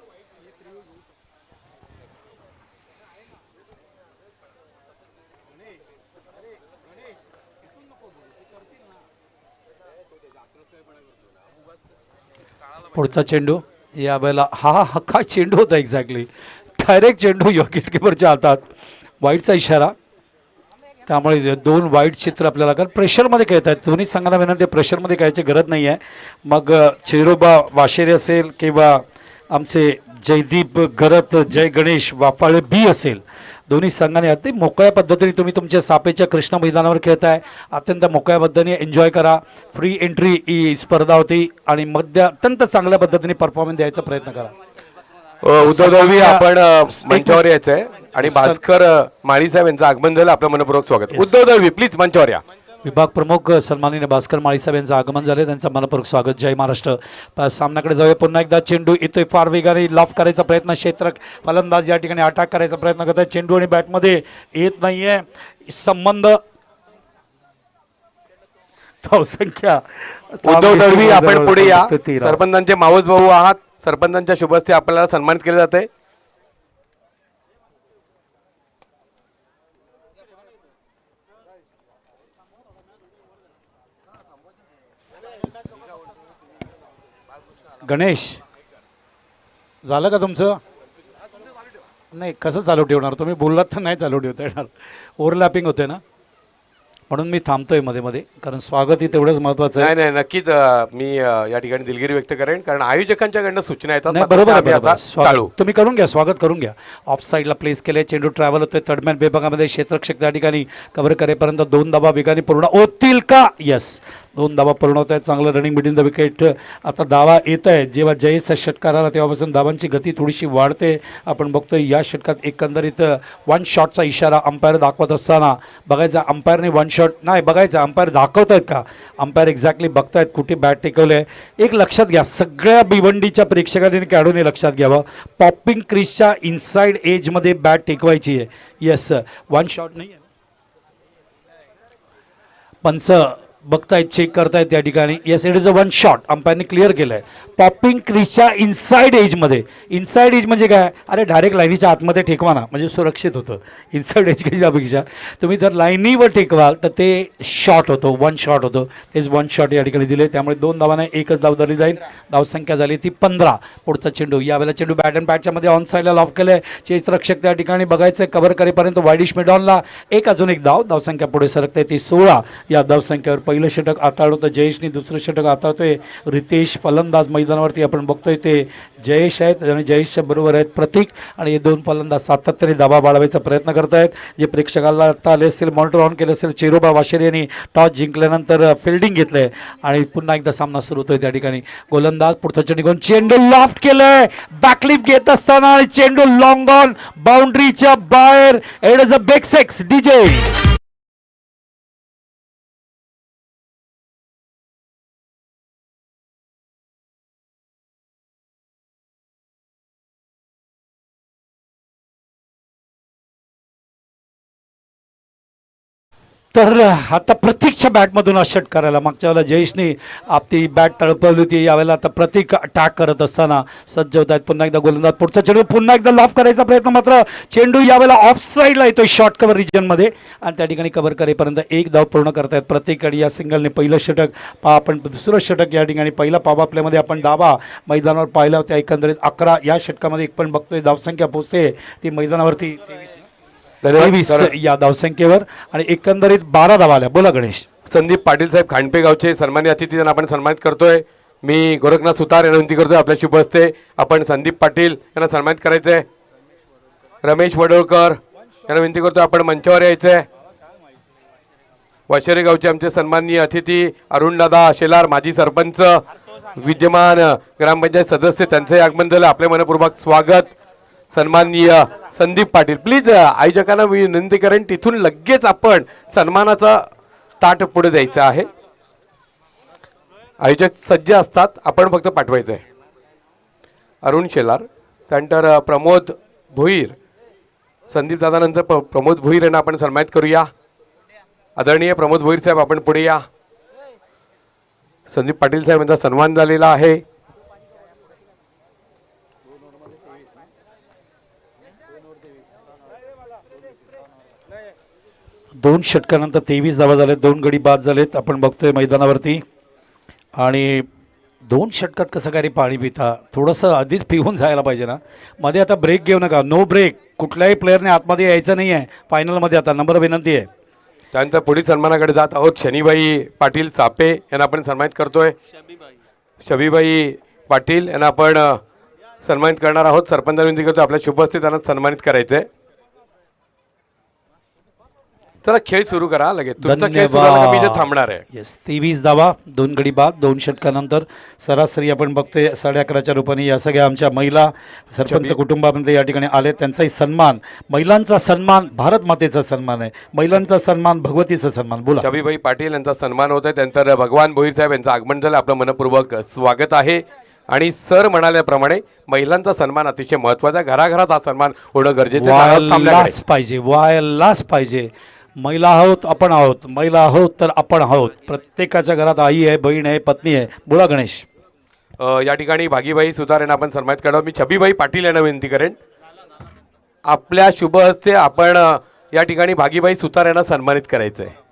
पुढचा चेंडू या वेळेला हा काय चेंडू होता एक्झॅक्टली, डायरेक्ट चेंडू विकेटकीपरच्या हातात, वाईटचा इशारा. त्यामुळे 2 वाईट चित्र आपल्याला, कारण प्रेशरमध्ये खेळत आहेत दोन्ही संघाला विनंती, प्रेशरमध्ये खेळायची गरज नाही आहे. मग चिरोबा वाशेरे असेल किंवा आमचे जयदीप गरत, जय गणेश वाफाळे बी असेल, दोन्ही संघाने अति मोकळ्या पद्धतीने तुम्ही तुमच्या सापेच्या कृष्ण मैदानावर खेळताय. अत्यंत मोकळ्या पद्धतीने एन्जॉय करा. फ्री एंट्री ही स्पर्धा होती आणि मध्ये अत्यंत चांगल्या पद्धतीने परफॉर्मन्स द्यायचा प्रयत्न करा. उद्धव दळवी आपण मंचावर यायचंय आणि भास्कर माळी साहेब यांचं आगमन झालं. आपलं मनपूर्वक स्वागत. उद्धव दळवी प्लीज मंचावर या. विभाग प्रमुख सन्माननीय भास्कर माळी साहेब यांचं आगमन झाले, त्यांचं मनपूर्वक स्वागत. जय महाराष्ट्र. सामन्याकडे जाऊया. पुन्हा एकदा चेंडू येतोय फार वेगाने, लॉफ करायचा प्रयत्न, क्षेत्र फलंदाज या ठिकाणी अटॅक करायचा प्रयत्न करत आहे. चेंडू आणि बॅटमध्ये येत नाहीये संबंध. धावसंख्या उद्धव दळवी आपण पुढे या. सरपंचांचे मावस भाऊ आहात, सरपंचांच्या शुभ हस्ते आपल्याला सन्मानित केले जाते. गणेश झालं का तुमचं? नाही, कसं चालू ठेवणार तुम्ही? बोललात तर नाही चालू ठेवता येणार, ओव्हरलॅपिंग होते ना, म्हणून मी थांबतोय मध्ये मध्ये, कारण स्वागत ही तेवढंच महत्वाचं आहे. नाही नक्कीच मी या ठिकाणी दिलगिरी व्यक्त करेन, कारण आयोजकांच्याकडनं सूचना येतात. बरोबर आहे, तुम्ही करून घ्या, स्वागत करून घ्या. ऑफ साईडला प्लेस केले, चेंडू ट्रॅव्हल होतोय थर्डमॅन विभागामध्ये, क्षेत्ररक्षक त्या ठिकाणी कव्हर करेपर्यंत 2 धावा वेगाने पूर्ण होतील का? यस, 2 धावा पूर्ण होत आहेत. चांगलं रनिंग बिटवीन द विकेट. आता धावा येत आहे. जेव्हा जयेशचा षटकार आला तेव्हापासून धावांची गती थोडीशी वाढते. आपण बघतोय या षटकात एकंदरीत 1 शॉटचा इशारा अंपायर दाखवत असताना बघायचा, अंपायरने 1 शॉट नाही बघायचा, अंपायर दाखवत आहेत का, अंपायर एक्झॅक्टली बघतायत कुठे बॅट टेकवले. एक लक्षात घ्या, सगळ्या भिवंडीच्या प्रेक्षकांनी खेळाडूने लक्षात घ्यावं, पॉपिंग क्रीजच्या इनसाइड एजमध्ये बॅट टेकवायची आहे. येस, 1 शॉट नाही आहे. पंच बघतायत, चेक करतायत त्या ठिकाणी. Yes, it is a 1 shot. अंपायरने क्लिअर केलं आहे. पॉपिंग क्रीजच्या इनसाइड एजमध्ये. इनसाइड एज म्हणजे काय? अरे डायरेक्ट लाईनीच्या आतमध्ये ठेकवा ना, म्हणजे सुरक्षित होतं. इनसाइड एज कशापेक्षा तुम्ही जर लाईनीवर टेकवाल तर ते शॉट होतो, 1 शॉट होतं. तेच 1 शॉट या ठिकाणी दिले, त्यामुळे 2 धावाने 1च धाव धरली जाईल. धावसंख्या झाली ती 15. पुढचा चेंडू, यावेळेला चेंडू बॅट अँड बॅटच्या मध्ये ऑन साईडला लॉफ केलं आहे. क्षेत्ररक्षक त्या ठिकाणी बघायचं, कव्हर करेपर्यंत वाईडिश मिडॉनला अजून एक धाव. धावसंख्या पुढे सरकते ती 16. या धावसंख्येवर पहिलं षटक हाताळलं तर जयेशने दुसरं षटक हाताळतोय. रितेश फलंदाज मैदानावरती आपण बघतोय ते जयेश आहेत आणि जयेशच्या बरोबर आहेत प्रतीक, आणि हे दोन फलंदाज सातत्याने दबाव वाढवायचा प्रयत्न करत आहेत. जे प्रेक्षकाला आता आले असतील, मॉनिटर ऑन केले असेल, चेरोबा वाशेरी यांनी टॉस जिंकल्यानंतर फिल्डिंग घेतलंय आणि पुन्हा एकदा सामना सुरू होतोय. त्या ठिकाणी गोलंदाज पुढचा चेंडू चेंडू लॉफ्ट केलंय, बॅकलिफ्ट घेत असताना आणि चेंडू लॉंग ऑन बाउंड्रीच्या बाहेर. It is a big six DJ. तर आता प्रतीकच्या बॅटमधून अशट करायला मागच्या वेळेला जयेशने आपली बॅट तळपवली होती, यावेळेला आता प्रतीक अटॅक करत असताना सज्ज होत आहेत. पुन्हा एकदा गोलंदाज पुढचा चेंडू पुन्हा एकदा लॉफ करायचा प्रयत्न, मात्र चेंडू यावेळेला ऑफ साईडला येतोय शॉर्ट कव्हर रिजनमध्ये आणि त्या ठिकाणी कव्हर करेपर्यंत एक धाव पूर्ण करतायत प्रतीक. आणि या सिंगलने पहिलं षटक आपण दुसरं षटक या ठिकाणी पहिला पॉवर प्लेमध्ये आपण दाबा मैदानावर पाहिला होत्या. एकंदरीत 11 या षटकामध्ये एक पण बघतोय धावसंख्या पोहोचते ती मैदानावरती 23 या धावसंख्येवर आणि एकंदरीत 12 धावा आल्या. बोला गणेश. संदीप पाटील साहेब खांडपे गावचे सन्मानित अतिथी त्यांना आपण सन्मानित करतोय. मी गोरखनाथ सुतार यांना विनंती करतोय आपल्या शुभ हस्ते आपण संदीप पाटील यांना सन्मानित करायचंय. रमेश वडोळकर यांना विनंती करतोय आपण मंचावर यायचंय. वाशेरे गावचे आमचे सन्माननीय अतिथी अरुणदादा शेलार माजी सरपंच विद्यमान ग्रामपंचायत सदस्य त्यांचे आगमन झालं. आपले मनपूर्वक स्वागत. सन्माननीय संदीप पाटील प्लीज आयोजकांना विनंती करेन तिथून लगेच आपण सन्मानाचा ताट पुढे द्यायचं आहे. आयोजक सज्ज असतात, आपण फक्त पाठवायचं आहे. अरुण शेलार, त्यानंतर प्रमोद भोईर, संदीप दादानंतर प्रमोद भोईर यांना आपण सन्मानित करूया. आदरणीय प्रमोद भोईर साहेब आपण पुढे या. संदीप पाटील साहेब यांचा सन्मान झालेला आहे. दोन षटकानंतर 23 धावा झालेत, 2 गडी बाद झालेत आपण बघतोय मैदानावरती. आणि 2 षटकात कसं काय रे पाणी पिता, थोडंसं आधीच पिऊन जायला पाहिजे ना. मध्ये आता ब्रेक घेऊ नका, नो ब्रेक. कुठल्याही प्लेअरने आतमध्ये यायचं नाही आहे फायनलमध्ये. आता नंबर विनंती आहे. त्यानंतर पुढील सन्मानाकडे जात आहोत. शनीबाई पाटील सापे यांना आपण सन्मानित करतोय. शबीबाई पाटील यांना आपण सन्मानित करणार आहोत. सरपंच विनंती करतो आपल्या शुभ हस्ते त्यांना सन्मानित करायचंय. चला खेळ सुरू करा लगेच. तुमचा खेळ सुरू झाला का मी इथे थांबणार आहे. येस, 23 धावा, 2 गडी बाद, 2 षटकानंतर सरासरी आपण बघतोय 11:30च्या रूपाने या सगळ्या आमच्या महिला सरपंच कुटुंबामध्ये या ठिकाणी आले. त्यांचाही सन्मान, महिलांचा सन्मान भारत मातेचा सन्मान आहे, महिलांचा सन्मान भगवतीचा सन्मान. बोला. शबीबाई पाटील यांचा सन्मान होत आहे. त्यानंतर भगवान भोईर साहेब यांचं आगमन झालं. आपलं मनपूर्वक स्वागत आहे. आणि सर म्हणाल्याप्रमाणे महिलांचा सन्मान अतिशय महत्वाचा आहे. घराघरात हा सन्मान होणं गरजेचं पाहिजे, व्हायलाच पाहिजे. महिला आहोत आपण आहोत, महिला आहोत तर आपण आहोत. प्रत्येकाच्या घरात आई आहे, बहीण आहे, पत्नी आहे. बोला गणेश. या ठिकाणी भागीबाई सुतार यांना आपण सन्मानित करावं. मी छबीबाई पाटील यांना विनंती करेन आपल्या शुभ हस्ते आपण या ठिकाणी भागीबाई सुतार यांना सन्मानित करायचं आहे.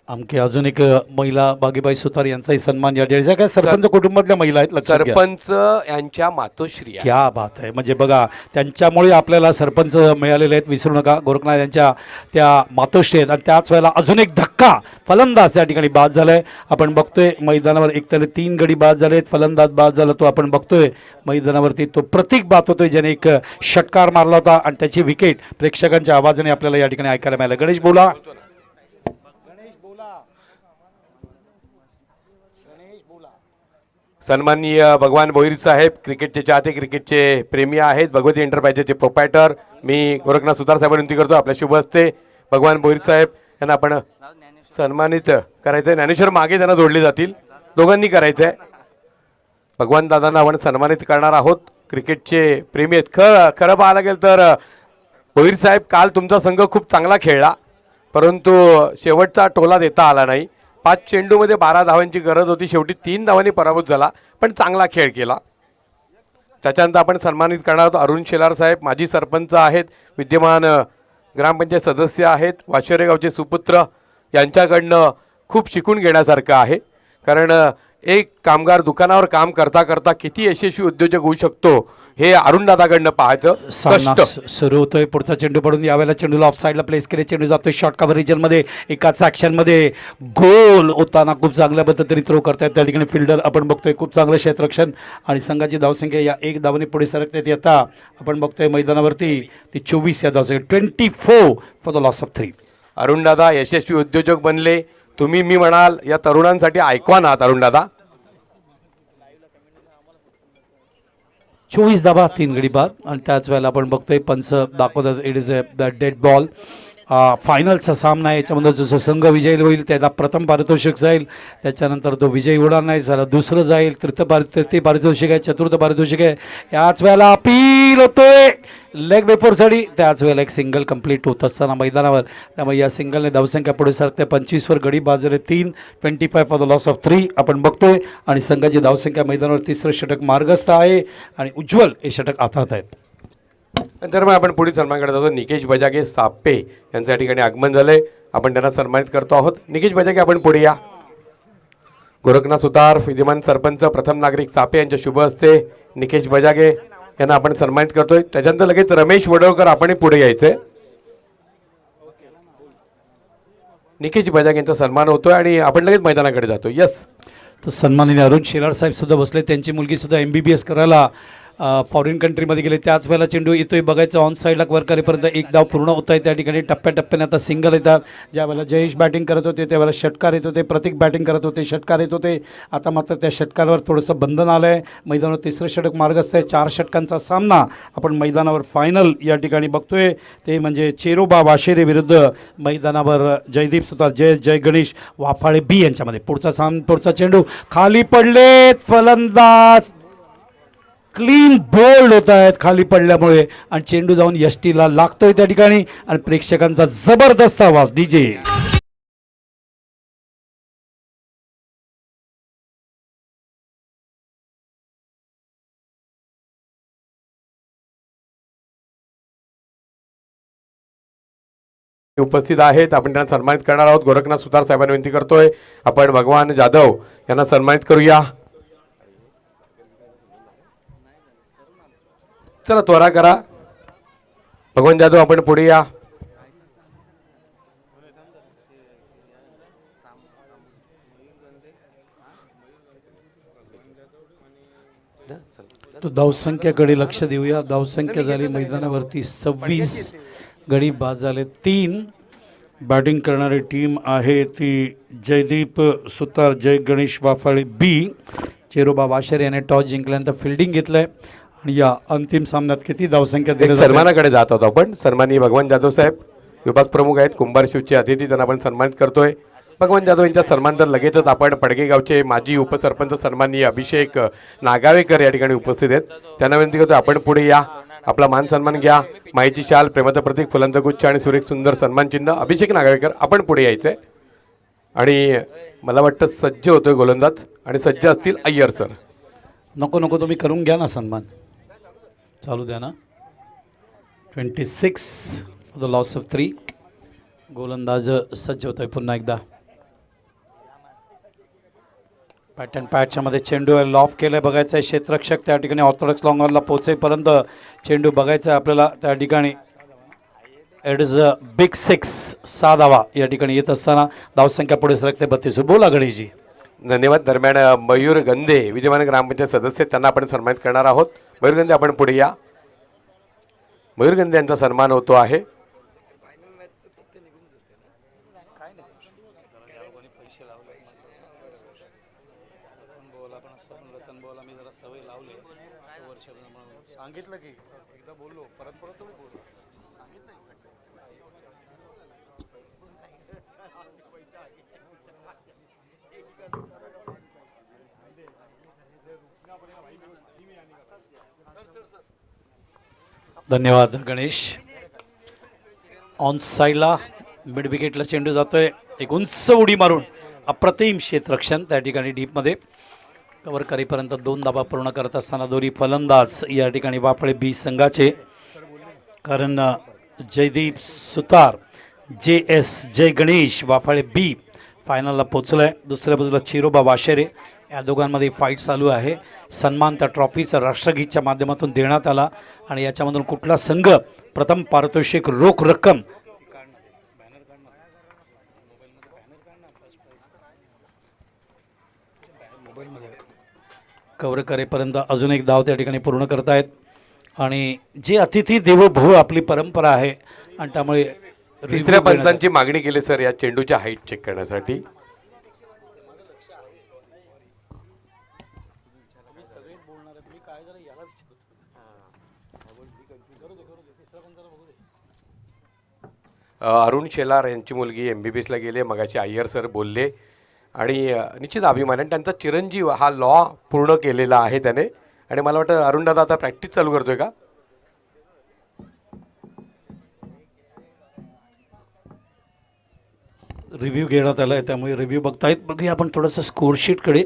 आमके अजून एक महिला बागीबाई सुतार यांचाही सन्मान या ठिकाणी. काय सरपंच कुटुंबातल्या महिला आहेत, लक्षात घ्या. सरपंच यांच्या मातोश्री. क्या बात आहे. म्हणजे बघा, त्यांच्यामुळे आपल्याला सरपंच मिळालेले आहेत, विसरू नका. गोरखनाथ यांच्या त्या मातोश्री आहेत. आणि त्याच वेळेला अजून एक धक्का, फलंदाज या ठिकाणी बाद झालाय. आपण बघतोय मैदानावर एकतरी 3 गडी बाद झालेत, फलंदाज बाद झाला तो आपण बघतोय मैदानावरती. तो प्रतीक बाद होतोय ज्याने एक षटकार मारला होता आणि त्याची विकेट प्रेक्षकांच्या आवाजाने आपल्याला या ठिकाणी ऐकायला मिळालं. गणेश बोला. सन्माननीय भगवान भोईर साहेब क्रिकेटचे चाहते, क्रिकेटचे प्रेमी आहेत, भगवती एंटरप्राइजेसचे प्रोपायटर. मी गोरखनाथ सुतार साहेब विनंती करतो आपल्या शुभ हस्ते भगवान भोईर साहेब यांना आपण सन्मानित करायचं आहे. ज्ञानेश्वर मागे त्यांना जोडले जातील, दोघांनी करायचं आहे. भगवान दादांना आपण सन्मानित करणार आहोत. क्रिकेटचे प्रेमी आहेत. खरं पाहायला गेलं तर भोईर साहेब काल तुमचा संघ खूप चांगला खेळला, परंतु शेवटचा टोला देता आला नाही. 5 चेंडूमध्ये 12 धावांची गरज होती, शेवटी 3 धावांनी पराभूत झाला, पण चांगला खेळ केला. त्याच्यानंतर आपण सन्मानित करणार आहोत अरुण शेलार साहेब, माजी सरपंच आहेत, विद्यमान ग्रामपंचायत सदस्य आहेत, वाशेरे गावचे सुपुत्र. यांच्याकडनं खूप शिकून घेण्यासारखं आहे, कारण एक कामगार दुकानावर काम करता करता किती यशस्वी उद्योजक होऊ शकतो हे अरुण दादाकडनं पाहायचं सामना कष्ट. सुरू होतोय. पुढचा चेंडू पडून यावेळेला चेंडूला ऑफ साईडला प्लेस केले. चेंडू जातोय शॉर्ट कव्हर रिजनमध्ये. एकाच ॲक्शनमध्ये गोल होताना खूप चांगल्या पद्धतीने थ्रो करतायत त्या ठिकाणी फिल्डर. आपण बघतोय खूप चांगलं क्षेत्ररक्षण आणि संघाची धावसंख्या या एक धावने पुढे सरकतात. आता आपण बघतोय मैदानावरती ती 24 या धावसंख्या 24 for the loss of 3. Arun दादा यशस्वी उद्योजक बनले. तुम्ही मी म्हणाल या तरुणांसाठी आयकॉन आहात अरुण दादा. 24 धावा 3 गडी बाद आणि त्याच वेळेला आपण बघतोय पंच दाखवतात it is the dead ball. फायनलचा सामना आहे. याच्यामध्ये जो संघ विजयी होईल त्याला प्रथम पारितोषिक जाईल. त्याच्यानंतर तो विजयी होणार नाही त्याला दुसरं जाईल. तृतीय पारितोषिक आहे. चतुर्थ पारितोषिक आहे. याच वेळेला अपील होतोय लेग बिफोरसाठी. त्याच वेळेला एक सिंगल कंप्लीट होत असताना मैदानावर. त्यामुळे या सिंगलने धावसंख्या पुढे सरकते 25वर. गडी बाजारे 3 25 फॉर द लॉस ऑफ 3 आपण बघतोय. आणि संघाची धावसंख्या मैदानावर तिसरं षटक मार्गस्थ आहे आणि उज्ज्वल हे षटक हाताळत आहेत. नंतर मग आपण पुढील सन्मानकडे जातो. निकेश बजागे सापे यांचं या ठिकाणी आगमन झालंय. आपण त्यांना सन्मानित करतो आहोत. निकेश बजागे आपण पुढे या. गोरखनाथ सुतार विद्यमान सरपंच प्रथम नागरिक सापे यांच्या शुभ हस्ते निकेश बजागे यांना आपण सन्मानित करतोय. त्याच्यानंतर लगेच रमेश वडोळकर आपण पुढे यायचंय. निकेश बजागे यांचा सन्मान होतोय आणि आपण लगेच मैदानाकडे जातो. यस तर सन्माननीय अरुण शेलार साहेब सुद्धा बसले. त्यांची मुलगी सुद्धा MBBS करायला फॉरेन कंट्रीमध्ये गेले. त्याच वेळेला चेंडू येतोय बघायचं ऑन साईडला वर करेपर्यंत एक धाव पूर्ण होत आहे. त्या ठिकाणी टप्प्याटप्प्याने आता सिंगल येतात. ज्या वेळेला जयेश बॅटिंग करत होते त्यावेळेला षटकार येत होते. प्रतीक बॅटिंग करत होते षटकार येत होते. आता मात्र त्या षटकारावर थोडंसं बंधन आलं आहे. मैदानावर तिसरं षटक मार्गस्थ आहे. 4 षटकांचा सामना आपण मैदानावर फायनल या ठिकाणी बघतोय. ते म्हणजे चेरोबा वाशेरे विरुद्ध मैदानावर जयदीप सुतार जय गणेश वाफाळे B यांच्यामध्ये. पुढचा चेंडू खाली पडलेत. फलंदाज क्लीन बोल्ड होत आहेत खाली पडल्यामुळे आणि चेंडू जाऊन यष्टीला लागतोय त्या ठिकाणी आणि प्रेक्षकांचा जबरदस्त आवाज DJ. उपस्थित आहेत. आपण त्यांना सन्मानित करणार आहोत. गोरखनाथ सुतार साहेबांना विनंती करतोय आपण भगवान जाधव यांना सन्मानित करूया. चला त्वरा करा. भगवान जाधव आपण पुढे या. तो धावसंख्येकडे लक्ष देऊया. धावसंख्या झाली मैदानावरती 26. गडी बाद झाले 3. बॅटिंग करणारी टीम आहे ती जयदीप सुतार जय गणेश वाफाळे B. चेरोबा वाशेरे याने टॉस जिंकल्यानंतर फिल्डिंग घेतलंय आणि या अंतिम सामन्यात किती धावसंख्या दिली जाते. सन्मानाकडे जात आहोत आपण. सन्माननीय भगवान जाधव साहेब विभाग प्रमुख आहेत. कुंभार शिवचे अतिथी त्यांना आपण सन्मानित करतोय. भगवान जाधव यांच्या सन्मान तर लगेचच आपण पडगेगावचे माजी उपसरपंच सन्माननीय अभिषेक नागावेकर या ठिकाणी उपस्थित आहेत. त्यांना विनंती करतो आपण पुढे या. आपला मान सन्मान घ्या. माईची शाल प्रेमाचं प्रतीक फुलांचा गुच्छ आणि सुरेख सुंदर सन्मान चिन्ह. अभिषेक नागावेकर आपण पुढे यायचंय. आणि मला वाटतं सज्ज होतोय गोलंदाज आणि सज्ज असतील अय्यर सर. नको तुम्ही करून घ्या ना सन्मान. चालू द्या ना. 26 फॉर द लॉस ऑफ 3. गोलंदाज सज्ज होतोय पुन्हा एकदा. पॅटर्न पॅटच्या मध्ये चेंडू लॉफ केलं आहे. बघायचं आहे क्षेत्ररक्षक त्या ठिकाणी ऑर्थोडॉक्स लॉंगरला पोहोचेपर्यंत चेंडू बघायचा आहे आपल्याला. त्या ठिकाणी इट इज अ बिग 6. 6 धावा या ठिकाणी येत असताना धावसंख्या पुढे सरकते 32. बोला गणेशजी. धन्यवाद. दरम्यान मयूर गंदे विद्यमान ग्रामपंचायत सदस्य त्यांना आपण सन्मानित करणार आहोत. मयूर गंदे आपण पुढे या. मयूर गंदे यांचा सन्मान होतो आहे. धन्यवाद गणेश. ऑन साईडला मिड विकेटला चेंडू जातोय. एक उंच उडी मारून अप्रतिम क्षेत्ररक्षण त्या ठिकाणी डीपमध्ये कव्हर करेपर्यंत 2 धावा पूर्ण करत असताना दोन्ही फलंदाज या ठिकाणी वाफळे B संघाचे. कारण जयदीप सुतार JS जय गणेश वाफाळे B फायनलला पोचलाय. दुसऱ्या बाजूला चिरोबा वाशेरे या दोघांमध्ये फाईट चालू आहे. सन्मान त्या ट्रॉफीचा राष्ट्रगीतच्या माध्यमातून देण्यात आला आणि याच्यामधून कुठला संघ प्रथम पारितोषिक रोख रक्कम कव्हर करेपर्यंत अजून एक धाव त्या ठिकाणी पूर्ण करतायत. आणि जे अतिथी देवो भव आपली परंपरा आहे आणि त्यामुळे तिसऱ्या पंचांची मागणी केली सर या चेंडूच्या हाईट चेक करण्यासाठी. अरुण शेलार यांची मुलगी MBBSला गेले, मगाशी अय्यर सर बोलले आणि निश्चित अभिमान आहे. त्यांचा चिरंजीव हा लॉ पूर्ण केलेला आहे त्याने आणि मला वाटतं अरुण दादा आता प्रॅक्टिस चालू करतोय का? रिव्ह्यू घेण्यात आला आहे त्यामुळे रिव्ह्यू बघतायत. बघूया आपण थोडंसं स्कोरशीटकडे.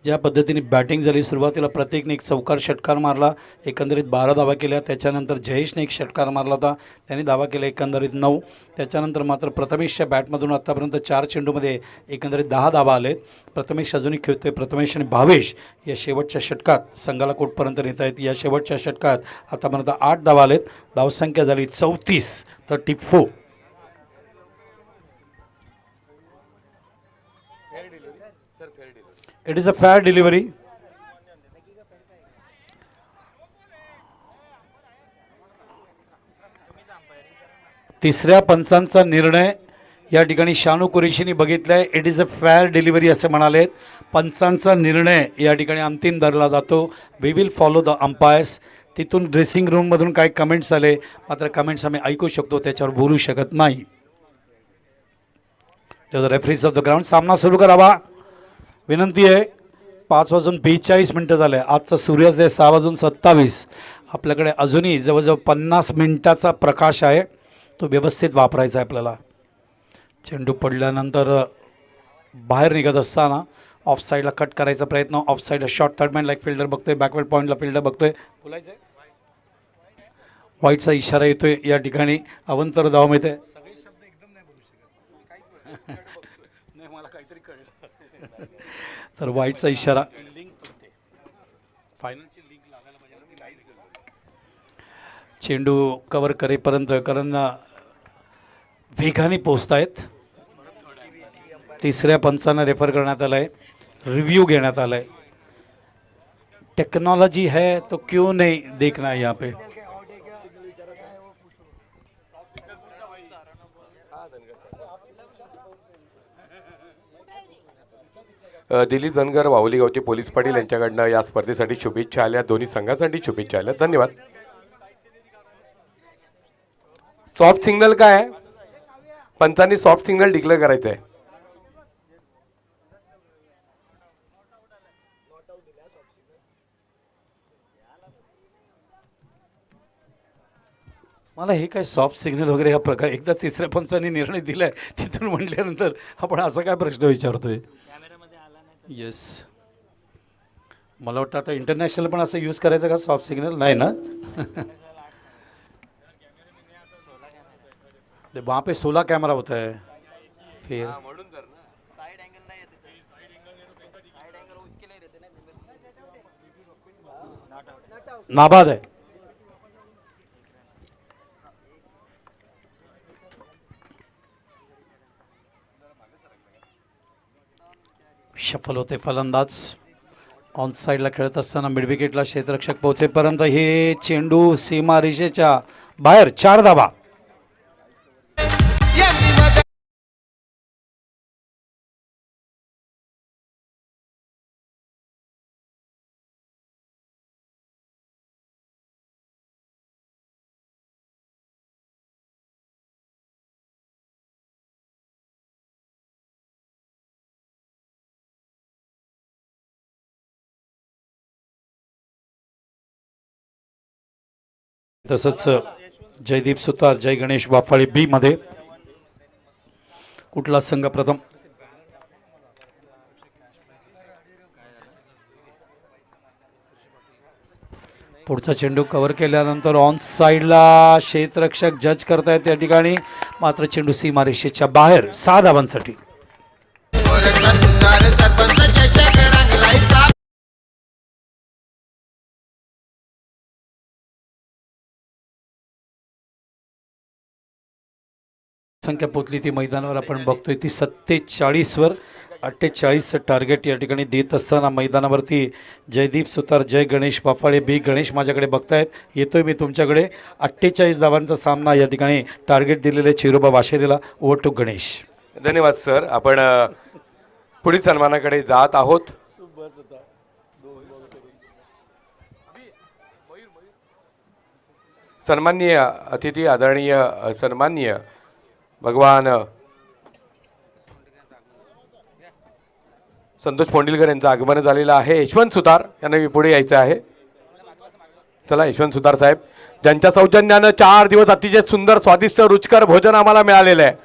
ज्या पद्धतीने बॅटिंग झाली, सुरुवातीला प्रत्येकने एक चौकार षटकार मारला, एकंदरीत 12 धावा केल्या. त्याच्यानंतर जयेशने एक षटकार मारला होता, त्याने धावा केल्या एकंदरीत 9. त्याच्यानंतर मात्र प्रथमेशच्या बॅटमधून आत्तापर्यंत 4 चेंडूमध्ये एकंदरीत 10 धावा आलेत. प्रथमेश अजूनही खेळतोय. प्रथमेश आणि भावेश या शेवटच्या षटकात संघाला कोटपर्यंत नेत आहेत. या शेवटच्या षटकात आतापर्यंत 8 धावा आलेत. धावसंख्या झाली 34. It is a fair delivery. तिसऱ्या पंचांचा निर्णय या ठिकाणी शानू कुरेशीने बघितलाय. It is a fair delivery असे म्हणालेत. पंचांचा निर्णय या ठिकाणी अंतिम धरला जातो. We will follow the umpires. तिथून ड्रेसिंग रूममधून काही कमेंट्स आले, मात्र कमेंट्स आम्ही ऐकू शकतो, त्याच्यावर बोलू शकत नाही. The referees of the ground. सामना सुरू करावा विनंती आहे. 5:42 झाले. आजचा सूर्योदय 6:27. आपल्याकडे अजूनही जवळजवळ 50 मिनिटाचा प्रकाश आहे, तो व्यवस्थित वापरायचा आहे आपल्याला. चेंडू पडल्यानंतर बाहेर निघत असताना ऑफ साईडला कट करायचा प्रयत्न. ऑफ साईडला शॉर्ट थर्डमॅन लाईक फिल्डर बघतोय, बॅकवर्ड पॉईंटला फिल्डर बघतोय. बोलायचं व्हाईटचा इशारा येतोय या ठिकाणी. अवंतर धाव मिळते. तर व्हाईटचा इशारा. चेंडू कव्हर करेपर्यंत कारण वेगाने पोचतायत. तिसऱ्या पंचांना रेफर करण्यात आलं आहे, रिव्ह्यू घेण्यात आलं आहे. टेक्नोलॉजी है तो क्यों नहीं देखना है यहाँ पे. दिलीप धनगर वाहुली गावचे पोलीस पाटील यांच्याकडनं या स्पर्धेसाठी शुभेच्छा आल्या. दोन्ही संघासाठी शुभेच्छा आल्या. धन्यवाद. सॉफ्ट सिग्नल काय आहे? पंचांनी सॉफ्ट सिग्नल डिक्लेअर करायचं आहे. मला हे काय सॉफ्ट सिग्नल वगैरे हा प्रकार एकदा तिसऱ्या पंचांनी निर्णय दिलाय तिथून म्हटल्यानंतर आपण असा काय प्रश्न विचारतोय. येस, मला वाटतं आता इंटरनॅशनल पण असं यूज करायचं का सॉफ्ट सिग्नल? नाही ना. वहाँ पे 16 कैमरा होता है. फिर नाबाद है. शफल होते फलंदाज. ऑन साईडला खेळत असताना मिडविकेटला क्षेत्ररक्षक पोहोचेपर्यंत हे चेंडू सीमा रेषेच्या बाहेर. 4 धावा. तसंच जयदीप सुतार जय गणेश वाफाळी बी मध्ये. कुठला संघ प्रथम? पुढचा चेंडू कव्हर केल्यानंतर ऑन साईडला क्षेत्ररक्षक जज करतायत त्या ठिकाणी, मात्र चेंडू सीमारेषेच्या बाहेर. 6 धावांसाठी. संख्या पोचली ती मैदानावर आपण बघतोय ती 47वर 48 टार्गेट या ठिकाणी देत असताना मैदानावरती जयदीप सुतार, जय गणेश वाफाळे, बी गणेश माझ्याकडे बघतायत. येतोय मी तुमच्याकडे. 48 धावांचा सामना या ठिकाणी टार्गेट दिलेले चिरोबा वाशेरीला. Over to Ganesh. धन्यवाद सर. आपण पुढील सन्मानाकडे जात आहोत. सन्माननीय अतिथी, आदरणीय सन्माननीय भगवान संतोष पोंडिलकर यांचं आगमन झालेलं आहे. यशवंत सुतार यांना पुढे यायचं आहे. चला यशवंत सुतार साहेब, ज्यांच्या सौजन्यानं 4 दिवस अतिशय सुंदर स्वादिष्ट रुचकर भोजन आम्हाला मिळालेलं आहे.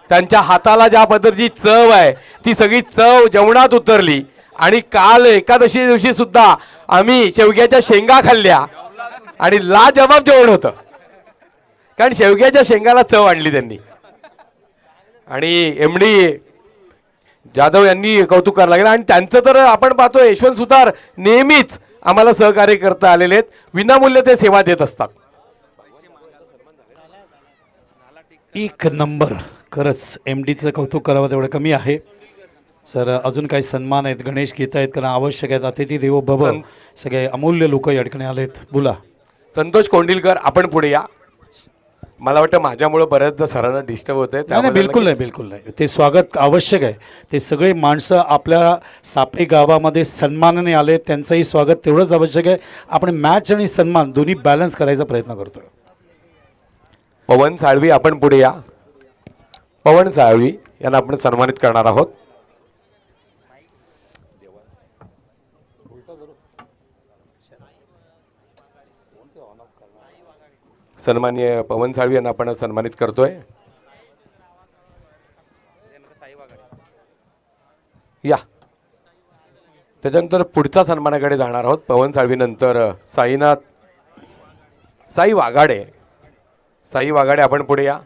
त्यांच्या हाताला ज्या पद्धतीची चव आहे ती सगळी चव जेवणात उतरली. आणि काल एकादशी दिवशी सुद्धा आम्ही शेवग्याच्या शेंगा खाल्ल्या आणि लाजवाब जेवण होतं, कारण शेवग्याच्या शेंगाला चव आणली त्यांनी. आणि MD जाधव यांनी कौतुक करायला लागलं. आणि त्यांचं तर आपण पाहतो यशवंत सुतार नेहमीच आम्हाला सहकार्य करता आलेले आहेत. विनामूल्य ते सेवा देत असतात. एक नंबर. खरंच MDचं कौतुक करावं तेवढं कमी आहे. सर अजून काही सन्मान आहेत, गणेश घेत आहेत कारण आवश्यक आहेत. अतिथी देवो भव, सगळे अमूल्य लोक या ठिकाणी आलेत. बोला संतोष कोंडिलकर, आपण पुढे या. मला वाटतं माझ्यामुळे बऱ्याचदा सरांना डिस्टर्ब होत आहे. नाही, बिलकुल नाही, बिलकुल नाही. ते स्वागत आवश्यक आहे. ते सगळे माणसं आपल्या सापे गावामध्ये सन्मानाने आले, त्यांचंही स्वागत तेवढंच आवश्यक आहे. आपण मॅच आणि सन्मान दोन्ही बॅलन्स करायचा प्रयत्न करतोय. पवन साळवी, आपण पुढे या. पवन साळवी यांना आपण सन्मानित करणार आहोत. सन्माननीय पवन साळवी यांना आपण सन्मानित करतोय. या त्याच्यानंतर पुढच्या सन्मानाकडे जाणार आहोत. पवन साळवी नंतर साई वाघाडे. साई वाघाडे, आपण पुढे या.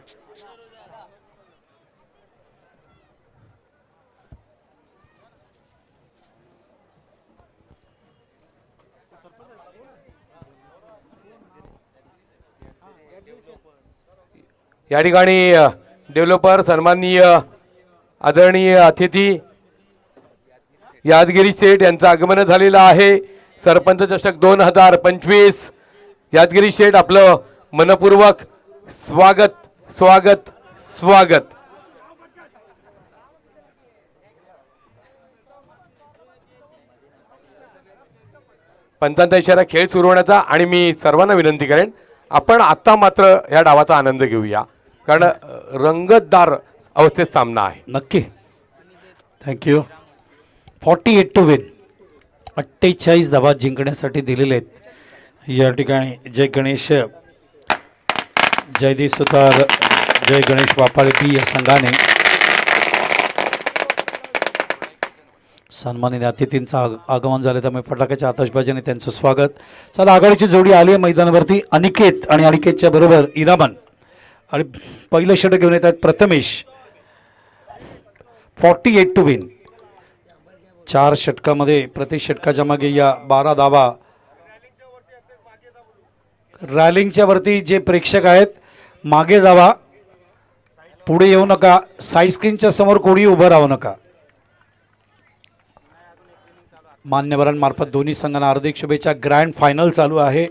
या ठिकाणी डेव्हलपर सन्माननीय आदरणीय अतिथी यादगिरी शेठ यांचं आगमन झालेलं आहे. सरपंच चषक 2025. यादगिरी शेठ, आपलं मनपूर्वक स्वागत स्वागत स्वागत. पंचांचा इशारा खेळ सुरू होण्याचा. आणि मी सर्वांना विनंती करेन, आपण आता मात्र या डावाचा आनंद घेऊया, कारण रंगतदार अवस्थेत सामना आहे. नक्की. थँक्यू. 48 to win. 48 धावा जिंकण्यासाठी दिलेले आहेत या ठिकाणी. जय गणेश, जयदीप सुतार, जय गणेश वापाळे बी या संघाने सन्माननीय अतिथींचं आगमन झालं, त्यामुळे फटाक्याच्या आतषबाजीने त्यांचं स्वागत. चला, आघाडीची जोडी आली आहे मैदानावरती. अनिकेत आणि अनिकेतच्या बरोबर इरामन. आणि पहिलं षटक घेऊन येत आहेत प्रथमेश. 48 to win. 4 षटकामध्ये प्रति षटकाच्या मागे या 12 धावा. रॅलिंगच्या वरती जे प्रेक्षक आहेत मागे जावा, पुढे येऊ नका. साईड स्क्रीनच्या समोर कोणी उभं राहू नका. मान्यवरांमार्फत दोन्ही संघांना हार्दिक शुभेच्छा. ग्रँड फायनल चालू आहे.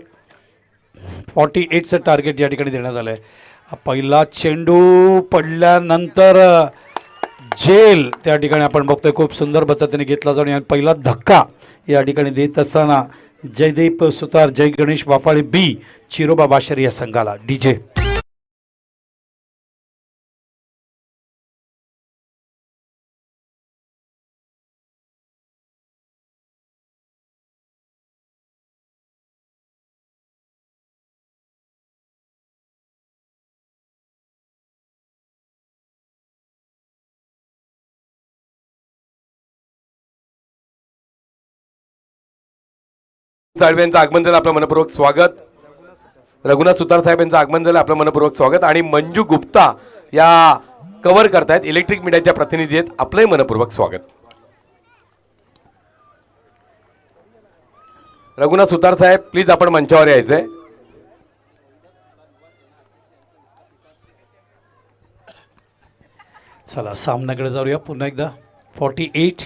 48चं टार्गेट या ठिकाणी देण्यात आलं आहे. पहिला चेंडू पडल्यानंतर जेल त्या ठिकाणी आपण बघतोय खूप सुंदर पद्धतीने घेतला जाऊन. आणि पहिला धक्का या ठिकाणी देत असताना जयदीप सुतार, जय गणेश वाफाळे बी, चिरोबा वाशेरी या संघाला. DJ साळवी यांचं आगमन झालं, आपलं मनपूर्वक स्वागत. रघुनाथ सुतार साहेब यांचं आगमन झालं, आपलं मनपूर्वक स्वागत. आणि मंजू गुप्ता या कव्हर करतायत, इलेक्ट्रिक मीडियाच्या प्रतिनिधी आहेत, आपलंही मनपूर्वक स्वागत. रघुनाथ सुतार साहेब प्लीज आपण मंचावर यायचंय. चला सामन्याकडे जाऊया पुन्हा एकदा. 48.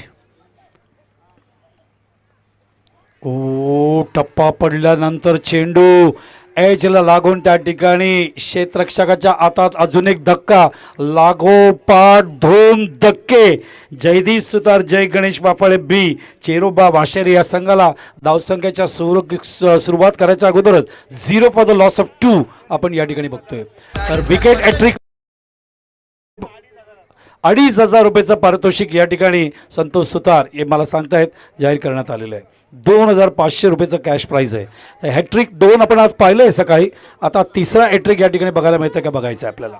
ओ टप्पा पडल्यानंतर चेंडू एजला लागून त्या ठिकाणी क्षेत्ररक्षकाच्या हातात अजून एक धक्का. लागोपाठ 2 धक्के. जयदीप सुतार जय गणेश बाफाळे बी चेरोबा वाशेरे या संघाला धावसंख्येच्या सुरुवात करायच्या अगोदरच 0 फॉर द लॉस ऑफ 2 आपण या ठिकाणी बघतोय. तर विकेट हॅट्रिक 2,500 रुपयाचं पारितोषिक या ठिकाणी संतोष सुतार हे मला सांगतायत जाहीर करण्यात आलेलं आहे. 2,500 रुपयाचं कॅश प्राईज आहे. हॅट्रिक 2 आपण आज पाहिलं आहे सकाळी. आता तिसरा हॅट्रिक या ठिकाणी बघायला मिळतं का बघायचं आहे आपल्याला.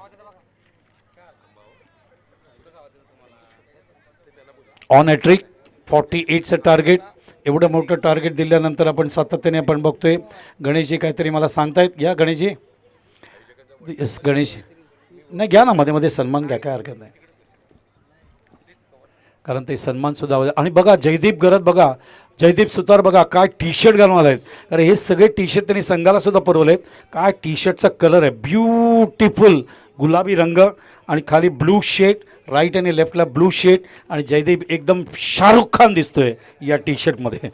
ऑन हॅट्रिक 48चं टार्गेट. एवढं मोठं टार्गेट दिल्यानंतर आपण सातत्याने आपण बघतोय. गणेशजी काहीतरी मला सांगतायत. घ्या गणेशजी. यस गणेश नाही घ्या ना, मध्ये मध्ये सन्मान घ्या, काय हरकत नाही, कारण ते सन्मानसुद्धा. आणि बघा जयदीप गरज बघा, जयदीप सुतार बघा काय टी शर्ट घालून आले आहेत. अरे हे सगळे टी शर्ट त्यांनी संघाला सुद्धा पुरवले आहेत. काय टी शर्टचा कलर आहे, ब्युटिफुल गुलाबी रंग आणि खाली ब्लू शेड, राईट आणि लेफ्टला ब्लू शेड. आणि जयदीप एकदम शाहरुख खान दिसतोय या टी शर्टमध्ये.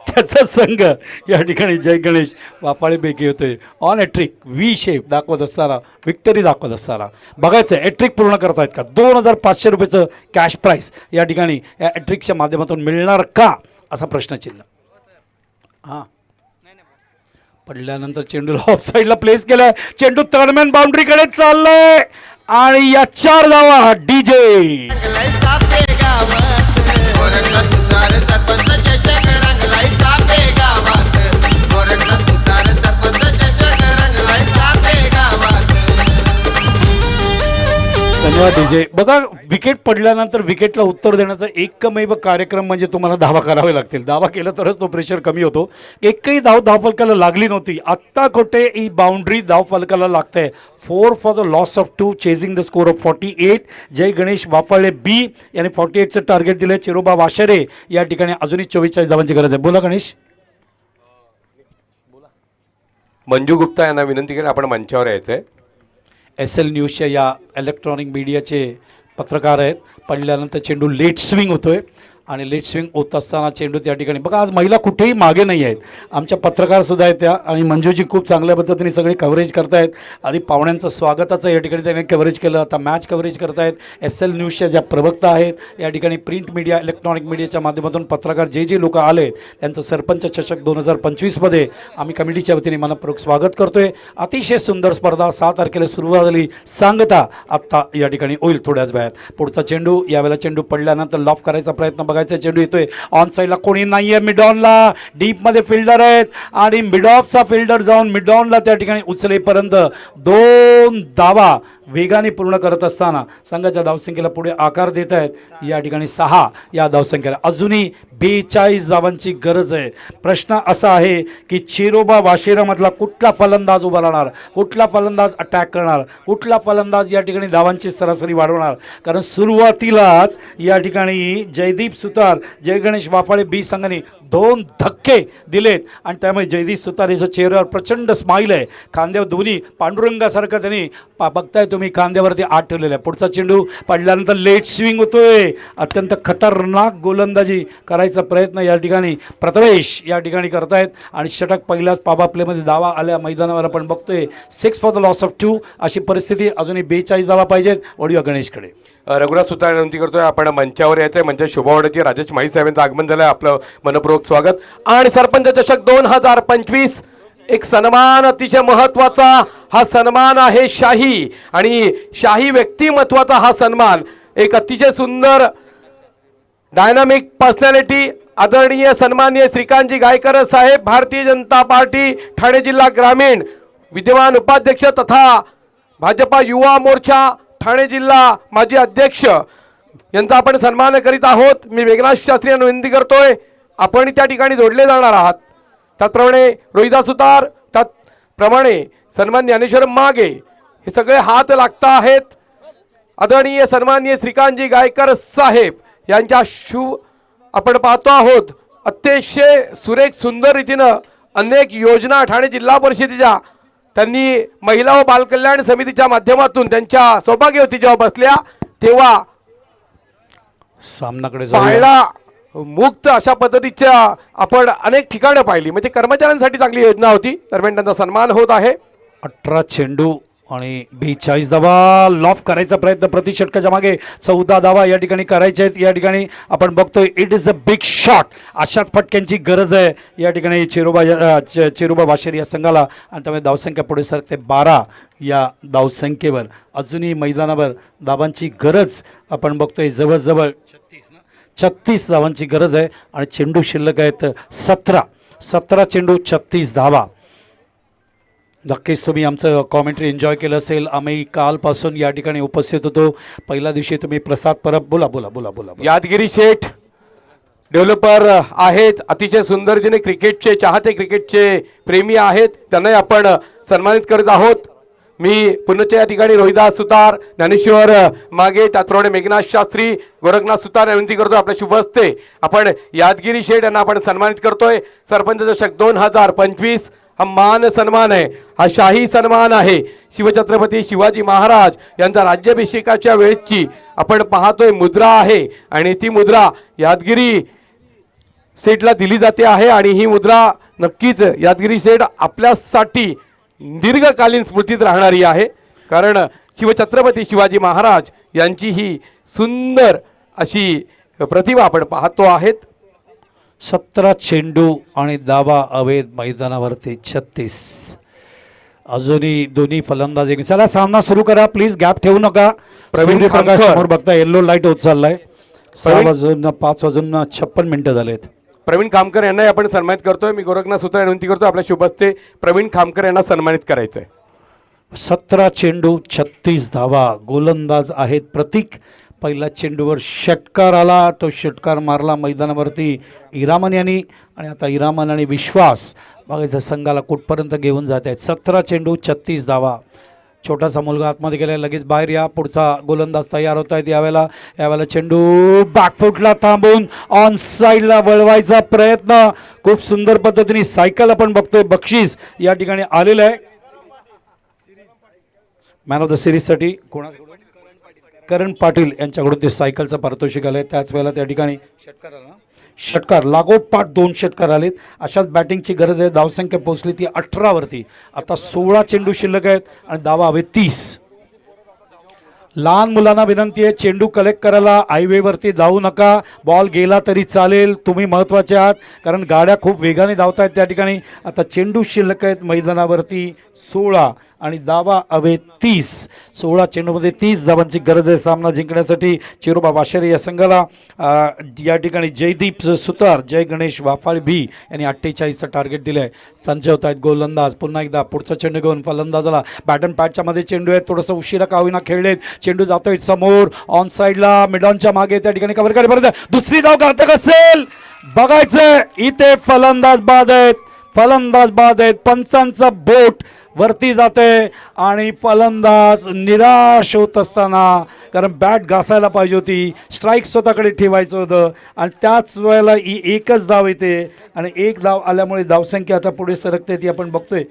त्याचा संघ या ठिकाणी जय गणेश वाफाळेपैकी होतोय. ऑन हॅट्रिक व्ही शेप दाखवत असताना, विक्टरी दाखवत असताना बघायचं हॅट्रिक पूर्ण करतायत का. 2,500 रुपयाचं कॅश प्राईस या ठिकाणी या हॅट्रिकच्या माध्यमातून मिळणार का असा प्रश्नचिन्ह. हां पडल्यानंतर चेंडूला ऑफ साईडला प्लेस केलाय. चेंडू थर्डमॅन बाउंड्रीकडे चाललाय आणि या 4 धावा डीजे. धन्यवाद डीजे. बघा विकेट पडल्यानंतर विकेटला उत्तर देण्याचा एकमेव कार्यक्रम म्हणजे तुम्हाला धावा करावे लागतील. धावा केलं तरच तो प्रेशर कमी होतो. एकही धावफलकाला लागली नव्हती. आत्ता कुठे ही बाउंड्री धावफलकाला लागते. 4 for the loss of 2 chasing the score of 48. जय गणेश वाफाळे बी याने 48चं टार्गेट दिलं. चिरोबा वाशेरे या ठिकाणी अजूनही 44 धावांची गरज आहे. बोला गणेश. मंजू गुप्ता यांना विनंती करेन आपण मंचावर यायचंय. SL न्यूजच्या या इलेक्ट्रॉनिक मीडियाचे पत्रकार आहेत. पडल्यानंतर चेंडू लेट स्विंग होतोय आणि लेट स्विंग होत असताना चेंडू त्या ठिकाणी बघा आज महिला कुठेही मागे नाही आहेत. आमच्या पत्रकारसुद्धा आहेत त्या. आणि मंजूजी खूप चांगल्या पद्धतीने सगळे कव्हरेज करतायत. आधी पाहुण्यांचं स्वागताचं या ठिकाणी त्यांनी कव्हरेज केलं. आता मॅच कव्हरेज करतायत. SL न्यूजच्या ज्या प्रवक्ता आहेत या ठिकाणी प्रिंट मीडिया इलेक्ट्रॉनिक मीडियाच्या माध्यमातून पत्रकार जे लोक आले त्यांचं सरपंच चषक 2025मध्ये आम्ही कमिटीच्या वतीने मनपूर्वक स्वागत करतोय. अतिशय सुंदर स्पर्धा 6 तारखेला सुरू झाली. सांगता आत्ता या ठिकाणी होईल थोड्याच वेळात. पुढचा चेंडू यावेळेला चेंडू पडल्यानंतर लॉफ करायचा प्रयत्न बघायचा. चेंडू येतोय ऑन साईडला, कोणी नाहीये. मिडॉनला डीप मध्ये फिल्डर आहेत आणि मिडऑफचा फिल्डर जाऊन मिडॉनला त्या ठिकाणी उचलेपर्यंत 2 धावा वेगाने पूर्ण करत असताना संघाच्या धावसंख्येला पुढे आकार देत आहेत. या ठिकाणी 6 या धावसंख्येला अजूनही 42 धावांची गरज आहे. प्रश्न असा आहे की चिरोबा वाशेरामधला कुठला फलंदाज उभा राहणार, कुठला फलंदाज अटॅक करणार, कुठला फलंदाज या ठिकाणी धावांची सरासरी वाढवणार. कारण सुरुवातीलाच या ठिकाणी जयदीप सुतार जय गणेश वाफाळे बी संघाने 2 धक्के दिलेत आणि त्यामुळे जयदीप सुतार याच्या चेहऱ्यावर प्रचंड स्माईल आहे. खांद्यावर दोन्ही पांडुरंगासारखं त्यांनी बघताय तुम्ही खांद्यावरती आत ठेवलेला आहे. पुढचा चेंडू पडल्यानंतर लेट स्विंग होतोय. अत्यंत खतरनाक गोलंदाजी करायचा प्रयत्न या ठिकाणी प्रथमेश या ठिकाणी करतायत आणि षटक पहिल्याच पाबा प्लेमध्ये धावा आल्या मैदानावर आपण बघतोय. 6 फॉर द लॉस ऑफ 2 अशी परिस्थिती. अजूनही 42 धावा पाहिजेत. वळूया गणेशकडे. रघुनाथ सुतार विनंती करतोय आपण मंचावर यायचंय. म्हणजे शोभावड्याची राजेश माई साहेबांचं आगमन झालंय. आपलं मनपूर्वक स्वागत. आणि सरपंच चषक 2025 एक सन्मान अतिशय महत्वाचा. हा सन्मान आहे शाही आणि शाही व्यक्तिमत्वाचा हा सन्मान. एक अतिशय सुंदर डायनामिक पर्सनॅलिटी आदरणीय सन्माननीय श्रीकांतजी गायकर साहेब, भारतीय जनता पार्टी ठाणे जिल्हा ग्रामीण विद्यमान उपाध्यक्ष तथा भाजपा युवा मोर्चा ठाणे जिल्हा माजी अध्यक्ष यांचा आपण सन्मान करीत आहोत. मी वेगनाथ शास्त्री यांना विनंती करतोय आपण त्या ठिकाणी जोडले जाणार आहात. त्याचप्रमाणे रोहिदास सुतार, त्याचप्रमाणे सन्मान ज्ञानेश्वर मागे हे सगळे हात लागता आहेत. आदरणीय सन्माननीय श्रीकांतजी गायकर साहेब यांच्या शुभ आपण पाहतो आहोत अतिशय सुरेख सुंदर रीतीनं अनेक योजना ठाणे जिल्हा परिषदेच्या त्यांनी महिला व बालकल्याण समितीच्या माध्यमातून त्यांच्या सौभाग्यवती जेव्हा बसल्या तेव्हा सामनाकडे जाऊया. पाहायला मुक्त अशा पद्धतीच्या आपण अनेक ठिकाणं पाहिली. म्हणजे कर्मचाऱ्यांसाठी चांगली योजना होती. दरम्यान त्यांचा सन्मान होत आहे. 18 चेंडू आणि 42 धावा लॉफ करायचा प्रयत्न प्रति षटकाच्या मागे 14 धावा या ठिकाणी करायचे आहेत. या ठिकाणी आपण बघतोय it is a big shot. अशाच फटक्यांची गरज आहे या ठिकाणी चेरुबा वाशेर या संघाला. आणि त्यामुळे धावसंख्या पुढे सरकते 12 या धावसंख्येवर. अजूनही मैदानावर धावांची गरज आपण बघतोय जवळजवळ 36 धावांची गरज आहे. आणि चेंडू शिल्लक आहेत 17 चेंडू 36 धावा. नक्कीच तुम्ही आमचं कॉमेंट्री एन्जॉय केलं असेल. आम्ही कालपासून या ठिकाणी उपस्थित होतो. पहिल्या दिवशी तुम्ही प्रसाद परब बोला. यादगिरी शेठ डेव्हलपर आहेत. अतिशय सुंदरजीने क्रिकेटचे चाहते, क्रिकेटचे प्रेमी आहेत. त्यांनाही आपण सन्मानित करत आहोत. मी पुन्हा या ठिकाणी रोहिदास सुतार, ज्ञानेश्वर मागे, त्याचप्रमाणे मेघनाथ शास्त्री, गोरखनाथ सुतार विनंती करतो आपल्या शुभ हस्ते आपण यादगिरी शेठ यांना आपण सन्मानित करतोय. सरपंच चषक 2025 हा मान सन्मान आहे, हा शाही सन्मान आहे. शिवछत्रपती शिवाजी महाराज यांचा राज्याभिषेकाच्या वेळेची आपण पाहतोय मुद्रा आहे. आणि ती मुद्रा यादगिरी सेठला दिली जाते आहे. आणि ही मुद्रा नक्कीच यादगिरी सेठ आपल्यासाठी दीर्घकालीन स्मृतीत राहणारी आहे. कारण शिवछत्रपती शिवाजी महाराज यांची ही सुंदर अशी प्रतिभा आपण पाहतो आहेत. 17 चेंडू आणि धावा अवैध मैदानावरती 36. अजूनही दोन्ही फलंदाज एक. चला सामना सुरू करा प्लीज, गॅप ठेवू नका. प्रवीण सूर्यप्रकाश खामकर. समोर बघता येल्लो लाईट होत चाललाय. 5 वाजून 56 मिनिटं झालेत. प्रवीण खामकर यांनाही आपण सन्मानित करतोय. मी गोरखनाथ सूत्र विनंती करतो आपल्या शुभ हस्ते प्रवीण खामकर यांना सन्मानित करायचंय. 17 चेंडू 36 धावा. गोलंदाज आहेत प्रतीक. पहिल्या चेंडूवर षटकार आला, तो षटकार मारला मैदानावरती इरामन यांनी. आणि आता इरामन आणि विश्वास बघायचं संघाला कुठपर्यंत घेऊन जात आहेत. 17 चेंडू 36 धावा. छोटासा मुलगा आतमध्ये गेला, लगेच बाहेर या. पुढचा गोलंदाज तयार होत आहेत. यावेळेला चेंडू बॅकफुटला थांबून ऑन साईडला वळवायचा प्रयत्न. खूप सुंदर पद्धतीने सायकल आपण बघतोय. बक्षीस या ठिकाणी आलेलं आहे. मॅन ऑफ द सिरीजसाठी करण पाटील यांच्याकडून ते सायकलचं पारितोषिक आलं आहे. त्याच वेळेला त्या ठिकाणी षटकार लागोपाठ 2 षटकार आलेत. अशाच बॅटिंगची गरज आहे. धावसंख्या पोहोचली ती 18 वरती. आता 16 चेंडू शिल्लक आहेत आणि धावा हवे 30. लहान मुलांना विनंती आहे, चेंडू कलेक्ट करायला हायवेवरती धावू नका. बॉल गेला तरी चालेल, तुम्ही महत्त्वाचे आहात, कारण गाड्या खूप वेगाने धावत आहेत त्या ठिकाणी. आता चेंडू शिल्लक आहेत मैदानावरती 16 आणि धावा हवे 30. 16 चेंडूमध्ये 30 धावांची गरज आहे सामना जिंकण्यासाठी. चिरोबा वाशेरे या संघाला या ठिकाणी जयदीप सुतार, जय गणेश वाफाळ बी यांनी 48चं टार्गेट दिलं आहे. संजय होत आहेत गोलंदाज. पुन्हा एकदा पुढचा चेंडू घेऊन फलंदाजाला बॅटन पॅडच्या मध्ये चेंडू आहे. थोडंसं उशिरा का होईना खेळलेत. चेंडू जातोय समोर ऑन साईडला मिडॉनच्या मागे त्या ठिकाणी कव्हर करे. परत दुसरी धाव घातक असेल बघायचं. इथे फलंदाज बाद आहेत. पंचांचा बोट वरती जाते आणि फलंदाज निराश होत असताना, कारण बॅट घासायला पाहिजे होती, स्ट्राईक स्वतःकडे ठेवायचं होतं आणि त्याच वेळेला ही एकच धाव येते. आणि एक धाव आल्यामुळे धावसंख्या आता पुढे सरकते. ती आपण बघतोय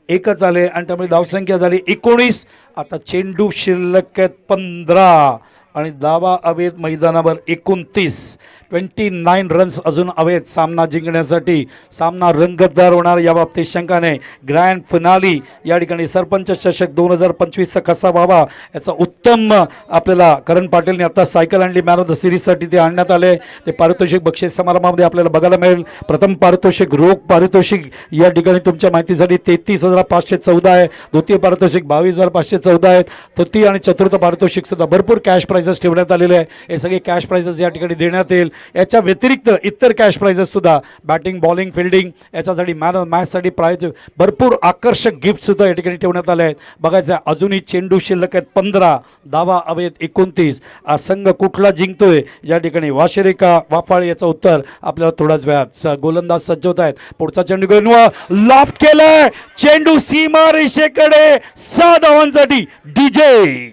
एकच आले आणि त्यामुळे धावसंख्या झाली 19. आता चेंडू शिल्लक आहेत 15 आणि धावा हवेत मैदानावर 29. 29 रन्स अजून हवेत सामना जिंकण्यासाठी. सामना रंगतदार होणार याबाबतीत शंका नाही. ग्रँड फिनाली या ठिकाणी सरपंच चषक 2025चा कसा व्हावा याचा उत्तम आपल्याला करण पाटीलने आता सायकल आणली. मॅन ऑफ द सिरीजसाठी ते आणण्यात आले. ते पारितोषिक बक्षीस समारंभामध्ये आपल्याला बघायला मिळेल. प्रथम पारितोषिक रोख पारितोषिक या ठिकाणी तुमच्या माहितीसाठी 33,514 आहे. द्वितीय पारितोषिक 22,514 आहेत. तृतीय आणि चतुर्थ पारितोषिक सुद्धा भरपूर कॅश प्राइजेस ठेवण्यात आलेले आहे. हे सगळे कॅश प्राइजेस या ठिकाणी देण्यात येईल. याच्या व्यतिरिक्त इतर कॅश प्राइजेस सुद्धा बॅटिंग, बॉलिंग, फिल्डिंग याच्यासाठी मॅन ऑफ मॅचसाठी प्राइज भरपूर आकर्षक गिफ्ट सुद्धा या ठिकाणी ठेवण्यात आले आहेत. बघायचं अजूनही चेंडू शिल्लक आहेत 15, धावा हवेत 29. हा संघ कुठला जिंकतोय या ठिकाणी, वाशेरे का वाफाळे याचं उत्तर आपल्याला थोड्याच वेळात. गोलंदाज सज्ज होत आहेत. पुढचा चेंडू घेऊन लॉफ्ट केलाय. चेंडू सीमा रेषेकडे 6 धावांसाठी डीजे.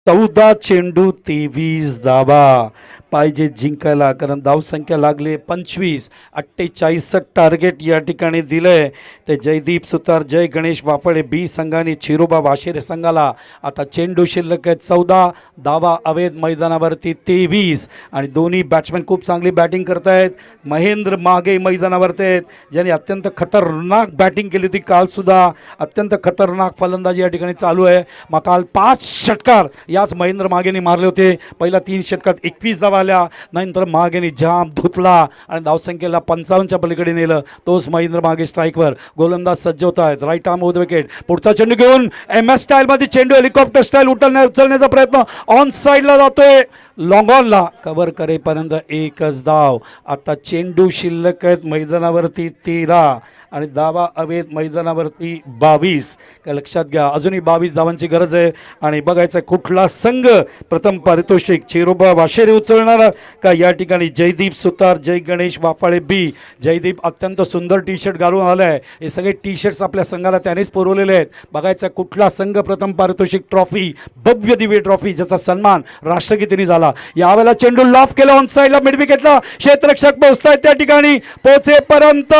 14 चेंडू 23 धावा पाहिजे जिंकायला, कारण धावसंख्या लागले 25. 48चं टार्गेट या ठिकाणी दिलंय. ते जयदीप सुतार, जय गणेश वाफळे बी संघाने चिरोबा वाशेरे संघाला. आता चेंडू शिल्लक आहेत 14, धावा अवैध मैदानावरती 23 आणि दोन्ही बॅट्समॅन खूप चांगली बॅटिंग करतायत. महेंद्र मागे मैदानावरती आहेत, ज्यांनी अत्यंत खतरनाक बॅटिंग केली होती कालसुद्धा. अत्यंत खतरनाक फलंदाजी या ठिकाणी चालू आहे. मग काल 5 षटकार याच महेंद्र मागेने मारले होते. पहिल्या 3 षटकात 21 धावा आल्या, नंतर मागेने जाम धुतला आणि धावसंख्येला 55च्या पलीकडे नेलं. तोच महेंद्र मागे स्ट्राईकवर. गोलंदाज सज्ज होत आहेत, राईट आर्म ओव्हर विकेट. पुढचा चेंडू घेऊन MS स्टाईलमध्ये चेंडू हेलिकॉप्टर स्टाईल उचलण्याचा प्रयत्न ऑन साईडला जातोय. लॉंग ऑनला कव्हर करेपर्यंत एकच धाव. आता चेंडू शिल्लक आहेत मैदानावरती 13 आणि धावा अवैध मैदानावरती 22. का लक्षात घ्या, अजूनही 22 धावांची गरज आहे. आणि बघायचं कुठला संघ प्रथम पारितोषिक चिरोबा वाशेरे उचलणार का या ठिकाणी जयदीप सुतार, जय गणेश वाफाळे बी. जयदीप अत्यंत सुंदर टी शर्ट घालून आला आहे. हे सगळे टी शर्ट्स आपल्या संघाला त्यानेच पुरवलेले आहेत. बघायचं कुठला संघ प्रथम पारितोषिक ट्रॉफी, भव्य दिव्य ट्रॉफी ज्याचा सन्मान राष्ट्रगीतीने झाला. यावेळेला चेंडू लॉफ केला ऑन साईडला, मिड विकेटला. क्षेत्ररक्षक पोहोचतायत त्या ठिकाणी. पोहोचेपर्यंत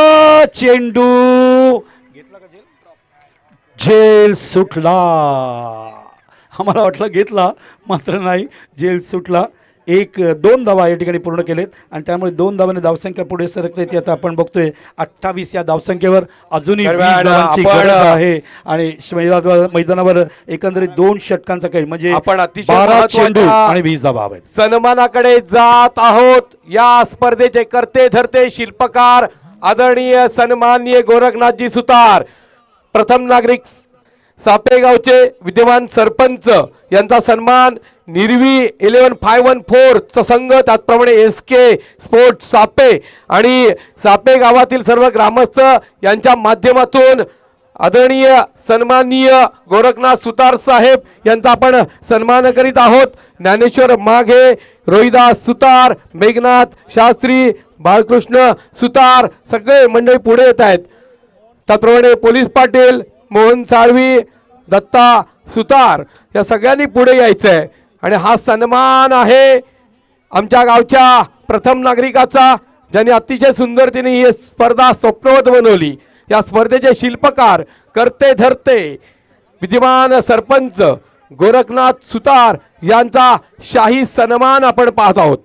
चेंडू जेल सुटला. आम्हाला वाटलं घेतला, मात्र नाही, जेल सुटला. 1-2 धावा या ठिकाणी पूर्ण केलेत आणि त्यामुळे 2 धावाने धावसंख्या पुढे सरकते. ती आता आपण बघतोय 28 या धावसंख्येवर. अजूनही 20 धावांची गरज आहे आणि मैदानावर एकंदरीत 2 षटकांचा खेळ म्हणजे आपण अतिशय 12 चेंडू महत्त्वाच्या आणि 20 धावा आहेत. सन्मानाकडे जात आहोत. या स्पर्धेचे करते धरते शिल्पकार आदरणीय सन्माननीय गोरखनाथजी सुतार, प्रथम नागरिक सापेगावचे विद्यमान सरपंच यांचा सन्मान. निर्वी 11514 चा संघ, त्याचप्रमाणे SK स्पोर्ट्स सापे आणि सापे गावातील सर्व ग्रामस्थ यांच्या माध्यमातून आदरणीय सन्माननीय गोरखनाथ सुतार साहेब यांचा आपण सन्मान करीत आहोत. ज्ञानेश्वर माघे, रोहिदास सुतार, मेघनाथ शास्त्री, बाळकृष्ण सुतार सगळे मंडळी पुढे येत आहेत. त्याचप्रमाणे पोलीस पाटील, मोहन साळवी, दत्ता सुतार या सगळ्यांनी पुढे यायचं आहे. आणि हा सन्मान आहे आमच्या गावच्या प्रथम नागरिकाचा, ज्यांनी अतिशय सुंदरतेने ही स्पर्धा स्वप्नवत बनवली. या स्पर्धेचे शिल्पकार, करते धरते विद्यमान सरपंच गोरखनाथ सुतार यांचा शाही सन्मान आपण पाहत आहोत.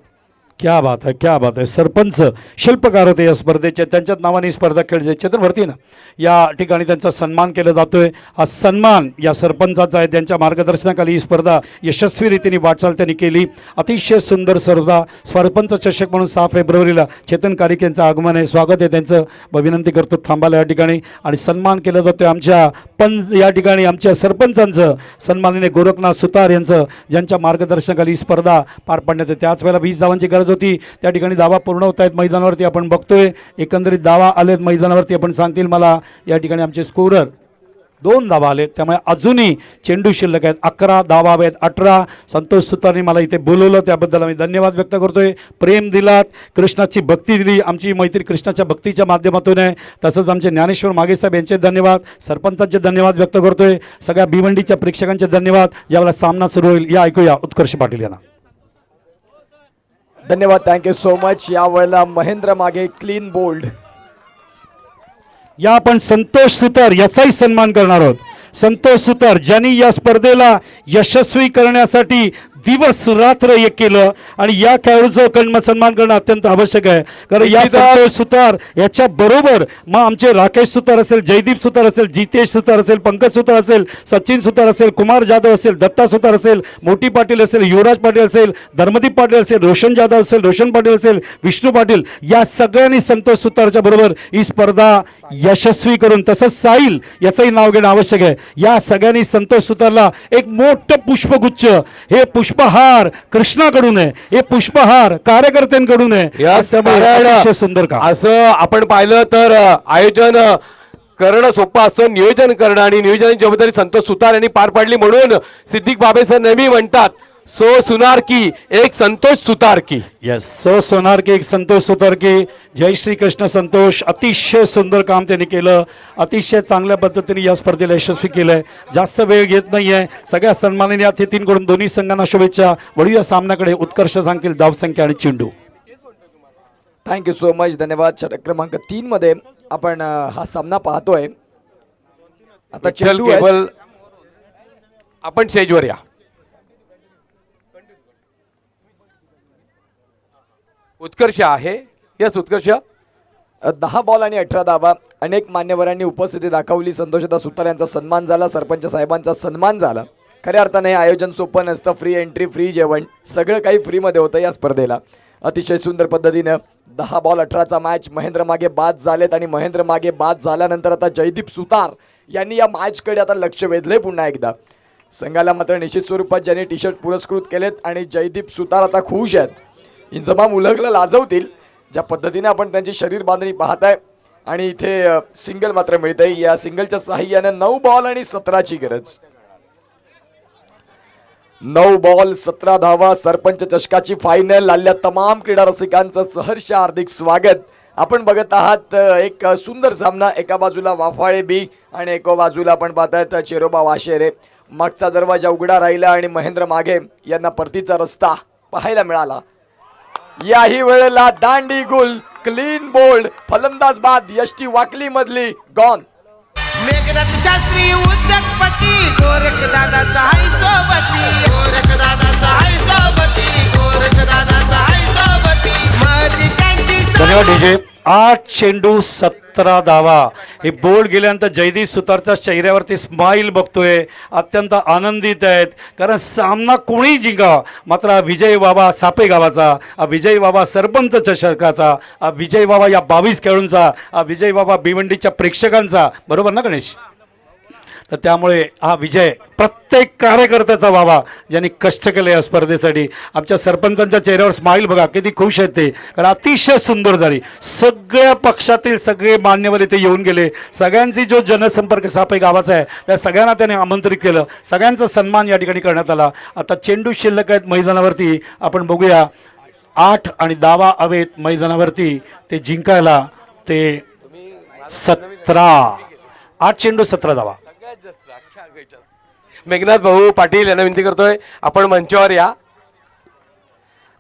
क्या बात आहे, क्या बात आहे. सरपंच शिल्पकार होते या स्पर्धेचे, त्यांच्याच नावाने स्पर्धा खेळली छत्रवरती ना. या ठिकाणी त्यांचा सन्मान केला जातोय. हा सन्मान या सरपंचाचा आहे. त्यांच्या मार्गदर्शनाखाली ही स्पर्धा यशस्वी रीतीने वाटचाल त्यांनी केली. अतिशय सुंदर स्पर्धा. सरपंच चषक म्हणून 6 फेब्रुवारीला चेतन कारिक यांचं आगमन आहे. स्वागत आहे त्यांचं. विनंती करतो थांबायला या ठिकाणी. आणि सन्मान केलं जातं आमच्या या ठिकाणी आमच्या सरपंचांचं, सन्माननीय गोरखनाथ सुतार यांचं, ज्यांच्या मार्गदर्शनाखाली ही स्पर्धा पार पाडण्यात येते. त्याच वेळेला 20 धावांची गरज होती. त्या ठिकाणी धावा पूर्ण होत आहेत मैदानावरती आपण बघतोय. एकंदरीत धावा आलेत मैदानावरती, आपण सांगतील मला या ठिकाणी आमचे स्कोरर. 2 धावा आलेत, त्यामुळे अजूनही चेंडू शिल्लक आहेत. 11 धावा आहेत. 18. संतोष सुतारने मला इथे बोलवलं, त्याबद्दल आम्ही धन्यवाद व्यक्त करतोय. प्रेम दिलात, कृष्णाची भक्ती दिली. आमची मैत्री कृष्णाच्या भक्तीच्या माध्यमातून आहे. तसंच आमचे ज्ञानेश्वर मागेसाहेब यांचे धन्यवाद, सरपंचांचे धन्यवाद व्यक्त करतोय. सगळ्या भिवंडीच्या प्रेक्षकांचे धन्यवाद. ज्यावेळेला सामना सुरू होईल या ऐकूया उत्कर्ष पाटील यांना. धन्यवाद, थँक्यू सो मच. यावेळेला महेंद्र मागे क्लीन बोल्ड. या आपण संतोष सुतार याचाही सन्मान करणार आहोत. संतोष सुतार ज्यांनी या स्पर्धेला यशस्वी करण्यासाठी दिवस रात्र एक केलं आणि या खेळाडूचं सन्मान करणं अत्यंत आवश्यक आहे. कारण या संतोष सुतार याच्या बरोबर मग आमचे राकेश सुतार असेल, जयदीप सुतार असेल, जितेश सुतार असेल, पंकज सुतार असेल, सचिन सुतार असेल, कुमार जाधव असेल, दत्ता सुतार असेल, मोठी पाटील असेल, युवराज पाटील असेल, धर्मदीप पाटील असेल, रोशन जाधव असेल, रोशन पाटील असेल, विष्णू पाटील, या सगळ्यांनी संतोष सुतारच्या बरोबर ही स्पर्धा यशस्वी करून, तसंच साहिल याचंही नाव घेणं आवश्यक आहे. या सगळ्यांनी संतोष सुतारला एक मोठं पुष्पगुच्छ, हे पुष्पहार कृष्णाकडून आहे, हे पुष्पहार कार्यकर्त्यांकडून आहे. अतिशय सुंदर का असं आपण पाहिलं तर आयोजन करणं सोपं असतं, नियोजन करणं आणि नियोजनाची जबाबदारी संतोष सुतार यांनी पार पाडली. म्हणून सिद्दीक बाबे सर नेहमी म्हणतात सो सुनार की एक संतोष सुतार की. येस, सो सोनार की एक संतोष सुतार की. जय श्री कृष्ण संतोष. अतिशय सुंदर काम त्यांनी केलं, अतिशय चांगल्या पद्धतीने या स्पर्धेला यशस्वी केलंय. जास्त वेळ घेत नाहीये. सगळ्या सन्माननीय अतिथींकडून दोन्ही संघांना शुभेच्छा. वळूया सामन्याकडे. उत्कर्ष सांगतील धावसंख्या आणि चेंडू. Thank you so much. धन्यवाद. षटक क्रमांक 3 मध्ये आपण हा सामना पाहतोय. आता विठ्ठल चेंडू आहे. केवल आपण स्टेजवर या. उत्कर्ष आहे. यस उत्कर्ष. 10 बॉल आणि 18 धावा. अनेक मान्यवरांनी उपस्थिती दाखवली. संतोषदा सुतार यांचा सन्मान झाला, सरपंच साहेबांचा सन्मान झाला. खऱ्या अर्थाने हे आयोजन सोपं नसतं. फ्री एंट्री, फ्री जेवण, सगळं काही फ्रीमध्ये होतं या स्पर्धेला. अतिशय सुंदर पद्धतीनं 10 बॉल 18चा मॅच. महेंद्र मागे बाद झालेत आणि महेंद्र मागे बाद झाल्यानंतर आता जयदीप सुतार यांनी या मॅचकडे आता लक्ष वेधले पुन्हा एकदा. संघाला मात्र निश्चित स्वरूपात ज्यांनी टी शर्ट पुरस्कृत केलेत आणि जयदीप सुतार आता खुश आहेत. इंजमाम उलगला लाजवतील ज्या पद्धतीने आपण त्यांची शरीर बांधणी पाहताय. आणि इथे सिंगल मात्र मिळतंय. या सिंगलच्या साहाय्यानं 9 बॉल आणि 17ची गरज. 9 बॉल 17 धावा. सरपंच चषकाची फायनल. आलेल्या तमाम क्रीडा रसिकांचं सहर्ष हार्दिक स्वागत. आपण बघत आहात एक सुंदर सामना. एका बाजूला वाफाळे बी आणि एका बाजूला आपण पाहतायत चेरोबा वाशेरे. मागचा दरवाजा उघडा राहिला आणि महेंद्र मागे यांना परतीचा रस्ता पाहायला मिळाला. याही वेळेला दांडी गुल, क्लीन बोल्ड, फलंदाज बाद. यष्टी वाकली मधली गॉन. मेघनाथ शास्त्री उद्योगपती, गोरख दादाचा हाय सोबती, गोरख दादाचा हाय सोबती, गोरख दादाचा हाय सोबती. मधी त्यांची धन्यवाद डीजे. 8 चेंडू 17 धावा. हे बोल्ड गेल्यानंतर जयदीप सुतारच्या चेहऱ्यावरती स्माईल बघतोय. अत्यंत आनंदित आहेत, कारण सामना कोणी जिंकावा, मात्र हा विजय बाबा सापे गावाचा, हा विजय बाबा सरपंच चषकाचा, हा विजय बाबा या 22 खेळाडूंचा, हा विजय बाबा भिवंडीच्या प्रेक्षकांचा. बरोबर ना गणेश? तर त्यामुळे हा विजय प्रत्येक कार्यकर्त्याचा व्हावा ज्यांनी कष्ट केले या स्पर्धेसाठी. आमच्या सरपंचांच्या चेहऱ्यावर स्माईल बघा, किती खुश आहेत ते, कारण अतिशय सुंदर झाली. सगळ्या पक्षातील सगळे मान्यवर इथे येऊन गेले. सगळ्यांची जो जनसंपर्क सापे गावाचा आहे त्या सगळ्यांना त्याने आमंत्रित केलं. सगळ्यांचा सन्मान या ठिकाणी करण्यात आला. आता चेंडू शिल्लक आहेत मैदानावरती. आपण बघूया 8 आणि धावा हवेत मैदानावरती ते जिंकायला. ते 17. 8 चेंडू 17 धावा. मेघनाथ भाऊ पाटील यांना विनंती करतोय आपण मंचावर या.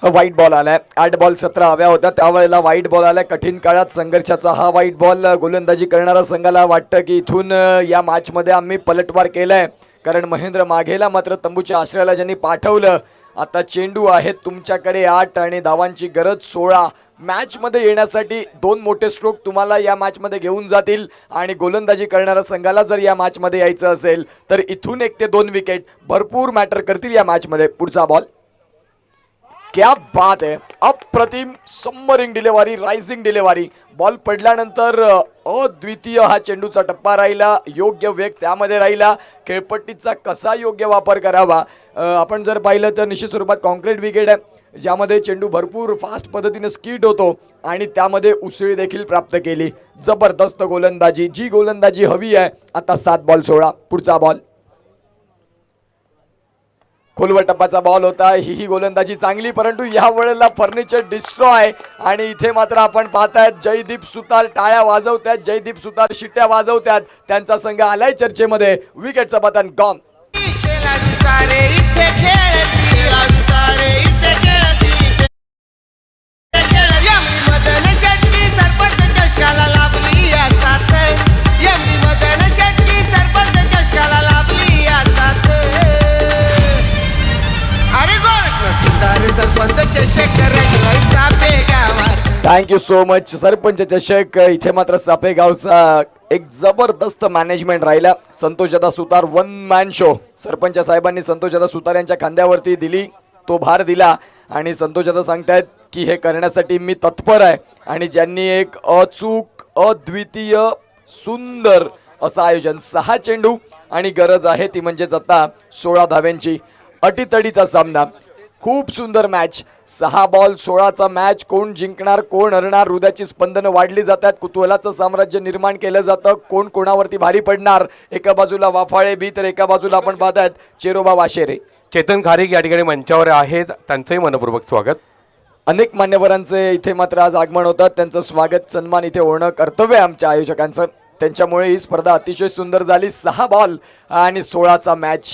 व्हाईट बॉल आलाय. 8 बॉल 17 हव्या होत्या, त्यावेळेला व्हाईट बॉल आलाय. कठीण काळात संघर्षाचा हा व्हाईट बॉल. गोलंदाजी करणारा संघाला वाटतं की इथून या मॅचमध्ये आम्ही पलटवार केलाय, कारण महेंद्र माघेला मात्र तंबूच्या आश्रयाला ज्यांनी पाठवलं. आता चेंडू आहेत तुमच्याकडे 8 आणि धावांची गरज 16. मॅचमध्ये येण्यासाठी 2 मोठे स्ट्रोक तुम्हाला या मॅचमध्ये घेऊन जातील आणि गोलंदाजी करणाऱ्या संघाला जर या मॅचमध्ये यायचं असेल तर इथून 1 ते 2 विकेट भरपूर मॅटर करतील या मॅचमध्ये. पुढचा बॉल. क्या बात आहे. अप्रतिम सबमरिंग डिलेवरी, रायझिंग डिलेवरी. बॉल पडल्यानंतर अद्वितीय हा चेंडूचा टप्पा राहिला. योग्य वेग त्यामध्ये राहिला. खेळपट्टीचा कसा योग्य वापर करावा. आपण जर पाहिलं तर निश्चित स्वरूपात कॉन्क्रीट विकेट आहे, ज्यामध्ये चेंडू भरपूर फास्ट पद्धतीने स्कीड होतो आणि त्यामध्ये उसळी देखील प्राप्त केली. जबरदस्त गोलंदाजी, जी गोलंदाजी हवी आहे. आता 7 बॉल 16. पुढचा बॉल. खोलवर टप्पाचा बॉल होता. ही गोलंदाजी चांगली, परंतु या वेळेला फर्निचर डिस्ट्रॉय. आणि इथे मात्र आपण पाहतायत जयदीप सुतार टाळ्या वाजवतात, जयदीप सुतार शिट्ट्या वाजवतात. त्यांचा संघ आलाय चर्चेमध्ये. विकेटचं पतन गॉन. खेळाडू सारे इथे खेळती, खेळाडू सारे इथे खेळती, यमनी मदन शेट्टी सरपंच चषकाला लाभली या साथ, यमनी मदन शेट्टी सरपंच चषकाला लाभली या साथ. अरे गोरख सुतार सरपंच चषक रंगलाय सापे गावात. Thank you so much. सरपंच चषक इथे मात्र सापे गावचा एक जबरदस्त मॅनेजमेंट राहिला. संतोषदा सुतार 1 मॅन शो. सरपंच साहेबांनी संतोषदा सुतार यांच्या खांद्यावरती दिली, तो भार दिला आणि संतोषदा सांगतायत की हे करण्यासाठी मी तत्पर आहे. आणि ज्यांनी एक अचूक, अद्वितीय, सुंदर असं आयोजन. 6 चेंडू आणि गरज आहे ती म्हणजेच आता 16 धाव्यांची. अटीतडीचा सामना. खूप सुंदर मॅच. 6 बॉल 16चा मॅच. कोण जिंकणार, कोण हरणार, हृदयाची स्पंदनं वाढली जातात. कुतूहलाचं साम्राज्य निर्माण केलं जातं. कोण कोणावरती भारी पडणार. एका बाजूला वाफाळे बी तर एका बाजूला आपण पाहतायत चेरोबा वाशेरे. चेतन खारीक या ठिकाणी मंचावर आहेत, त्यांचंही मनपूर्वक स्वागत. अनेक मान्यवरांचे इथे मात्र आज आगमन होतात. त्यांचं स्वागत सन्मान इथे होणं कर्तव्य आहे आमच्या आयोजकांचं. त्यांच्यामुळे ही स्पर्धा अतिशय सुंदर झाली. 6 बॉल आणि 16चा मॅच,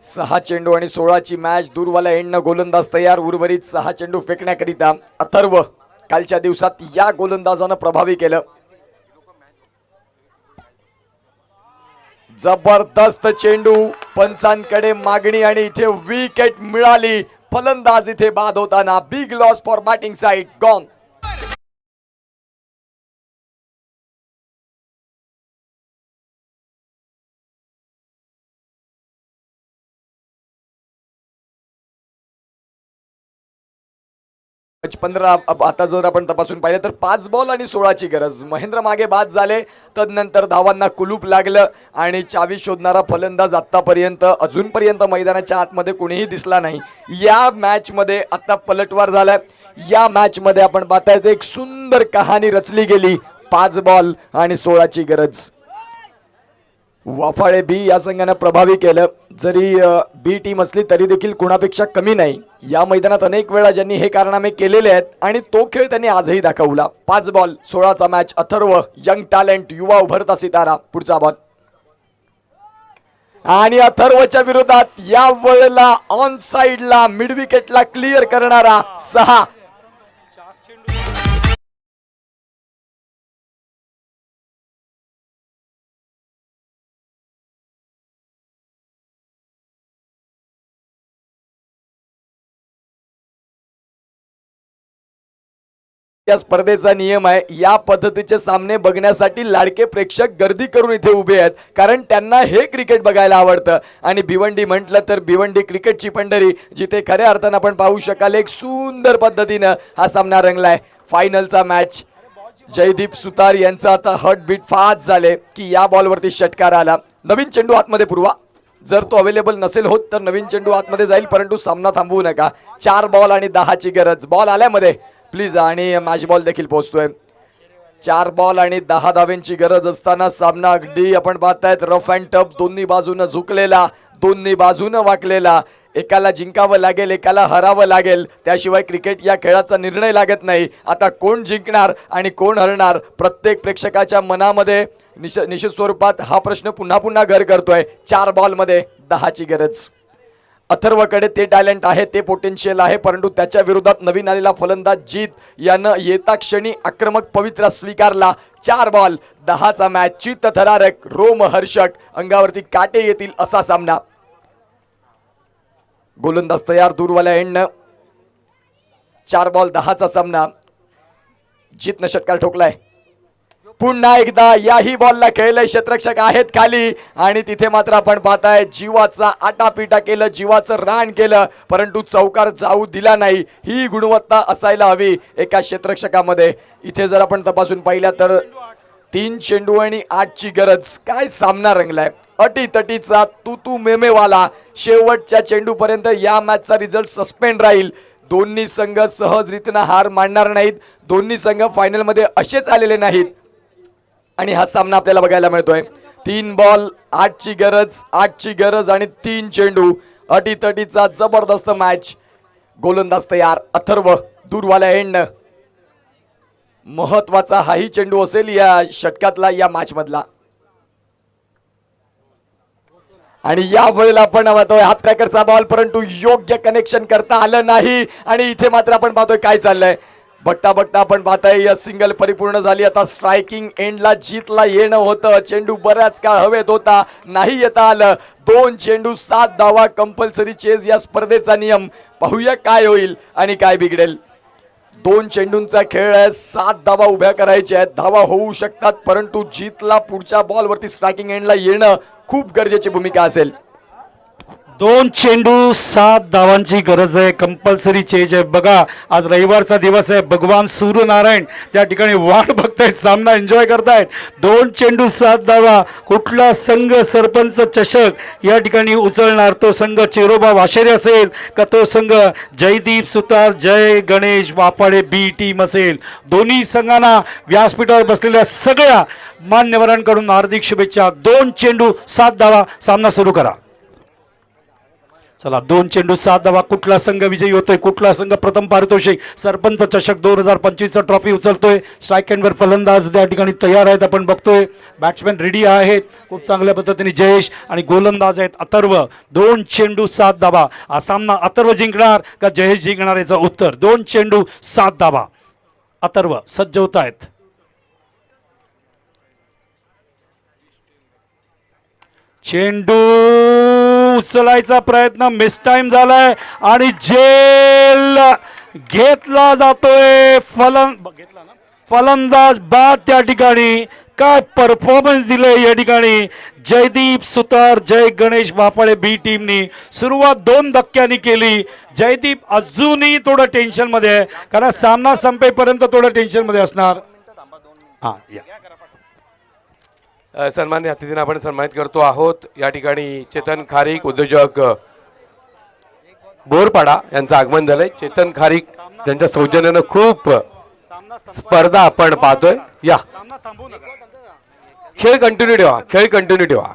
6 चेंडू आणि 16ची मॅच. दूरवाला एंडनं गोलंदाज तयार. उर्वरित 6 चेंडू फेकण्याकरिता अथर्व कालच्या दिवसात या गोलंदाजानं प्रभावी केलं. जबरदस्त चेंडू, पंचांकडे मागणी आणि इथे विकेट मिळाली. फलंदाज इथे बाद होताना. Big loss for batting side. Gone. Match 15. आता जर आपण तपासून पाहिलं तर 5 बॉल आणि 16ची गरज. महेंद्र मागे बाद झाले. तदनंतर धावांना कुलूप लागलं आणि चावी शोधणारा फलंदाज आतापर्यंत अजूनपर्यंत मैदानाच्या आतमध्ये कुणीही दिसला नाही. या मॅच मध्ये आता पलटवार झालाय. या मॅच मध्ये आपण पाहतायत एक सुंदर कहाणी रचली गेली. 5 बॉल आणि 16ची गरज. वाफाळे बी या संघानं प्रभावी केलं. जरी बी टीम असली तरी देखील कुणापेक्षा कमी नाही. या मैदानात अनेक वेळा ज्यांनी हे कारनामे केलेले आहेत आणि तो खेळ त्यांनी आजही दाखवला. 5 बॉल 16चा मॅच. अथर्व यंग टॅलेंट, युवा उभरता सितारा. पुढचा बॉल आणि अथर्वच्या विरोधात या वेळेला ऑन साइडला मिड विकेटला क्लिअर करणारा 6. या स्पर्धेचा नियम आहे. या पद्धतीचे सामने बघण्यासाठी लाडके प्रेक्षक गर्दी करून इथे उभे आहेत, कारण त्यांना हे क्रिकेट बघायला आवडतं. आणि भिवंडी म्हटलं तर भिवंडी क्रिकेटची पंढरी, जिथे खऱ्या अर्थानं आपण पाहू शकाल एक सुंदर पद्धतीनं हा सामना रंगलाय. फायनलचा मॅच. जयदीप सुतार यांचा आता हार्ट बीट फास्ट झाले की या बॉलवरती षटकार आला. नवीन चेंडू आतमध्ये पुरवा. जर तो अवेलेबल नसेल होत तर नवीन चेंडू आतमध्ये जाईल, परंतु सामना थांबवू नका. 4 बॉल आणि 10ची गरज. बॉल आल्यामध्ये प्लीज. आणि मॅच बॉल देखील पोहोचतोय. 4 बॉल आणि 10 धावेंची गरज असताना सामना अगदी आपण पाहतायत रफ अँड टफ. दोन्ही बाजूनं झुकलेला, दोन्ही बाजूनं वाकलेला. एकाला जिंकावं लागेल, एकाला हरावं लागेल, त्याशिवाय क्रिकेट या खेळाचा निर्णय लागत नाही. आता कोण जिंकणार आणि कोण हरणार, प्रत्येक प्रेक्षकाच्या मनामध्ये निश्चित स्वरूपात हा प्रश्न पुन्हा पुन्हा घर करतोय. 4 बॉलमध्ये 10ची गरज. अथर्वकडे ते टॅलेंट आहे, ते पोटेन्शियल आहे, परंतु त्याच्या विरोधात नवीन आलेला फलंदाज जीत यानं येता क्षणी आक्रमक पवित्रा स्वीकारला. 4 बॉल 10चा मॅच. चित्त थरारक, रोमहर्षक, अंगावरती काटे येतील असा सामना. गोलंदाज तयार दूरवाल्या एंडनं. 4 बॉल 10चा सामना. जीतनं षटकार ठोकलाय. पुन्हा एकदा याही बॉलला खेळलंय. क्षेत्ररक्षक आहेत खाली आणि तिथे मात्र आपण पाहताय जीवाचा आटापिटा केलं, जीवाचं रान केलं, परंतु चौकार जाऊ दिला नाही. ही गुणवत्ता असायला हवी एका क्षेत्ररक्षकामध्ये. इथे जर आपण तपासून पाहिल्या तर 3 चेंडू आणि 8ची गरज. काय सामना रंगलाय. अटीतटीचा तू मेमेवाला. शेवटच्या चेंडूपर्यंत या मॅचचा रिझल्ट सस्पेंड राहील. दोन्ही संघ सहजरीतीनं हार मानणार नाहीत. दोन्ही संघ फायनलमध्ये असेच आलेले नाहीत आणि हा सामना आपल्याला बघायला मिळतोय. 3 बॉल 8ची गरज, 8ची गरज आणि 3 चेंडू. अटीतटीचा जबरदस्त मॅच. गोलंदाज तयार. अथर्व दूरवाल्या एंड. महत्वाचा हाही चेंडू असेल या षटकातला, या मॅच मधला. आणि या वेळेला आपण पाहतोय हाफ ट्रॅकरचा बॉल, परंतु योग्य कनेक्शन करता आलं नाही. आणि इथे मात्र आपण पाहतोय काय चाललंय. बघता बघता आपण पाहताय या सिंगल परिपूर्ण झाली. आता स्ट्रायकिंग एंडला जीतला येणं होतं. चेंडू बऱ्याच काळ हवेत होता, नाही येता आलं. 2 चेंडू 7 धावा कंपल्सरी चेज या स्पर्धेचा नियम. पाहूया काय होईल आणि काय बिघडेल. 2 चेंडूंचा खेळ आहे. 7 धावा उभ्या करायच्या आहेत. धावा होऊ शकतात, परंतु जीतला पुढच्या बॉलवरती स्ट्रायकिंग एंडला येणं खूप गरजेची भूमिका असेल. 2 चेंडू 7 धावांची गरज आहे. कंपल्सरी चेज आहे. बघा आज रविवारचा दिवस आहे. भगवान सूर्यनारायण त्या ठिकाणी वाट बघतायत, सामना एन्जॉय करतायत. 2 चेंडू 7 धावा. कुठला संघ सरपंच चषक या ठिकाणी उचलणार? तो संघ चेरोबा वाशेरे असेल का तो संघ जयदीप सुतार जय गणेश वापाडे बी टीम असेल? दोन्ही संघांना व्यासपीठावर बसलेल्या सगळ्या मान्यवरांकडून हार्दिक शुभेच्छा. 2 चेंडू 7 धावा. सामना सुरू करा. चला 2 चेंडू 7 धावा. कुठला संघ विजयी होतोय, कुठला संघ प्रथम पारितोषिक सरपंच चषक 2025 चा ट्रॉफी उचलतोय. स्ट्राईक एंडवर फलंदाज त्या ठिकाणी तयार आहेत, आपण बघतोय. बॅट्समॅन रेडी आहेत खूप चांगल्या पद्धतीने जयेश, आणि गोलंदाज आहेत अथर्व. 2 चेंडू 7 धावा. हा सामना अथर्व जिंकणार का जयेश जिंकणार याचं उत्तर. 2 चेंडू 7 धावा. अथर्व सज्ज होत आहेत. चेंडू उचलायचा प्रयत्न मिस टाइम झालाय आणि जेल घेतला जातोय. फलंदाज बाद त्या ठिकाणी. काय परफॉर्मन्स दिले या ठिकाणी जयदीप सुतार, जय गणेश वाफाळे बी टीमनी. सुरुवात 2 धक्क्यांनी केली. जयदीप अजूनही थोडं टेन्शन मध्ये आहे, कारण सामना संपेपर्यंत थोडं टेन्शन मध्ये असणार. हा या सन्मान्य अतिथींना आपण सन्मानित करतो आहोत. या ठिकाणी चेतन खारीक उद्योजक बोरपाडा यांचं आगमन झालंय. चेतन खारीक त्यांच्या सौजन्यानं खूप स्पर्धा आपण पाहतोय. या खेळ कंटिन्यू ठेवा, खेळ कंटिन्यू ठेवा.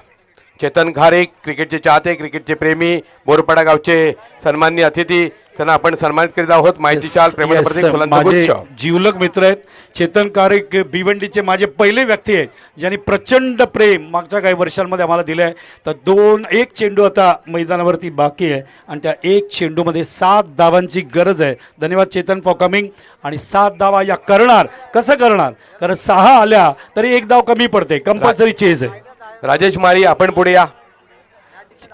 चेतन खारीक क्रिकेटचे चाहते, क्रिकेटचे प्रेमी, बोरपाडा गावचे सन्माननीय अतिथी, त्यांना आपण सन्मानित करीत आहोत. माहितीचाल प्रेमाचं प्रतीक फुलांचा गुच्छ. जीवलग मित्र आहेत चेतन खारीक. भिवंडीचे माझे पहिले व्यक्ती आहेत ज्यांनी प्रचंड प्रेम मागच्या काही वर्षांमध्ये आम्हाला दिलं आहे. तर 1 चेंडू आता मैदानावरती बाकी आहे आणि त्या 1 चेंडूमध्ये 7 धावांची गरज आहे. धन्यवाद चेतन फॉर कमिंग. आणि 7 धावा या करणार. कसं करणार, कारण 6 आल्या तरी 1 धाव कमी पडते. कंपल्सरी चेज आहे. राजेश मारी आपण पुढे या.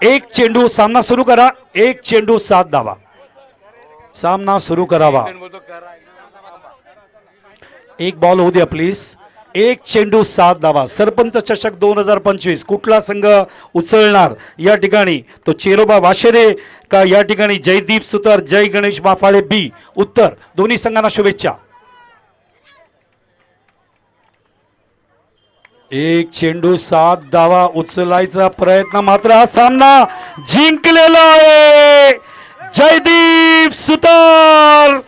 1 चेंडू सामना सुरू करा. 1 चेंडू 7 धावा. सामना सुरू करावा. 1 बॉल होऊ द्या प्लीज. 1 चेंडू 7 धावा. सरपंच चषक 2025 कुठला संघ उचलणार या ठिकाणी, तो चेरोबा वाशेरे का या ठिकाणी जयदीप सुतार, जय गणेश वाफाळे बी. उत्तर. दोन्ही संघांना शुभेच्छा. 1 चेंडू 7 धावा उचलायचा प्रयत्न, मात्र हा सामना जिंकलेला आहे जयदीप सुतार,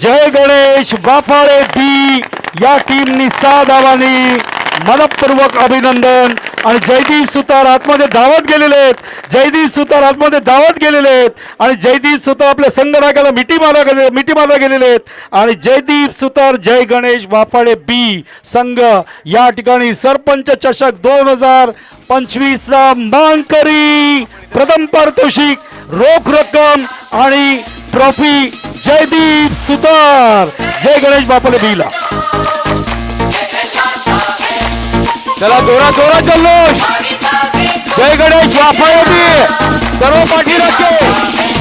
जय गणेश वाफाळे बी या टीमनी 6 धावांनी. मनपूर्वक अभिनंदन. आणि जयदीप सुतार आतमध्ये धावत गेलेले आहेत. जयदीप सुतार आतमध्ये धावत गेलेले आहेत आणि जयदीप सुतार आपल्या संघनायकाला मिठी मारला गेलेले आहेत. आणि जयदीप सुतार, जय गणेश वाफाळे बी संघ या ठिकाणी सरपंच चषक 2025 चा मानकरी. प्रथम पारितोषिक, रोख रक्कम आणि ट्रॉफी जयदीप सुतार, जय गणेश वाफाळे बीला. चला जोरा जोरा जल्लोष. जय गणेश वाफाळे बी सर्व पाठी रखे.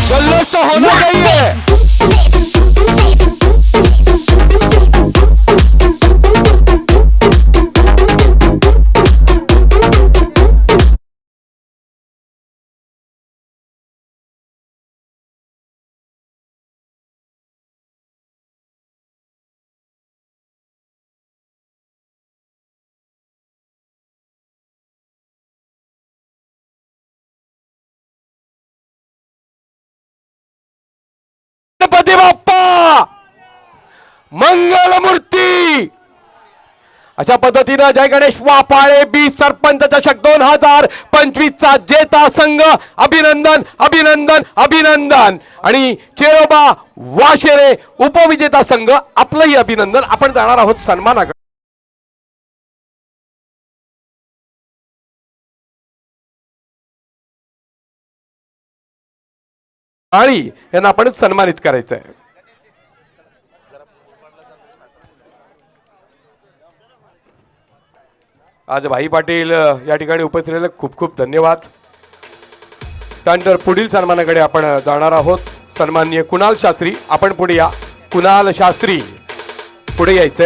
जल्लोष तो होना चाहिए. गणपती बाप्पा मंगलमूर्ती. अशा पद्धतीनं जय गणेश वाफाळे बी सरपंच चषक 2025 चा जेता संघ. अभिनंदन अभिनंदन अभिनंदन. आणि चेरोबा वाशेरे उपविजेता संघ, आपलंही अभिनंदन. आपण जाणार आहोत सन्मानाकडे. आणि यांना आपण सन्मानित करायचं आहे. आज भाई पाटील या ठिकाणी उपस्थित राहिले, खूप खूप धन्यवाद. त्यानंतर पुढील सन्मानाकडे आपण जाणार आहोत. सन्माननीय कुणाल शास्त्री आपण पुढे या. कुणाल शास्त्री पुढे यायचंय.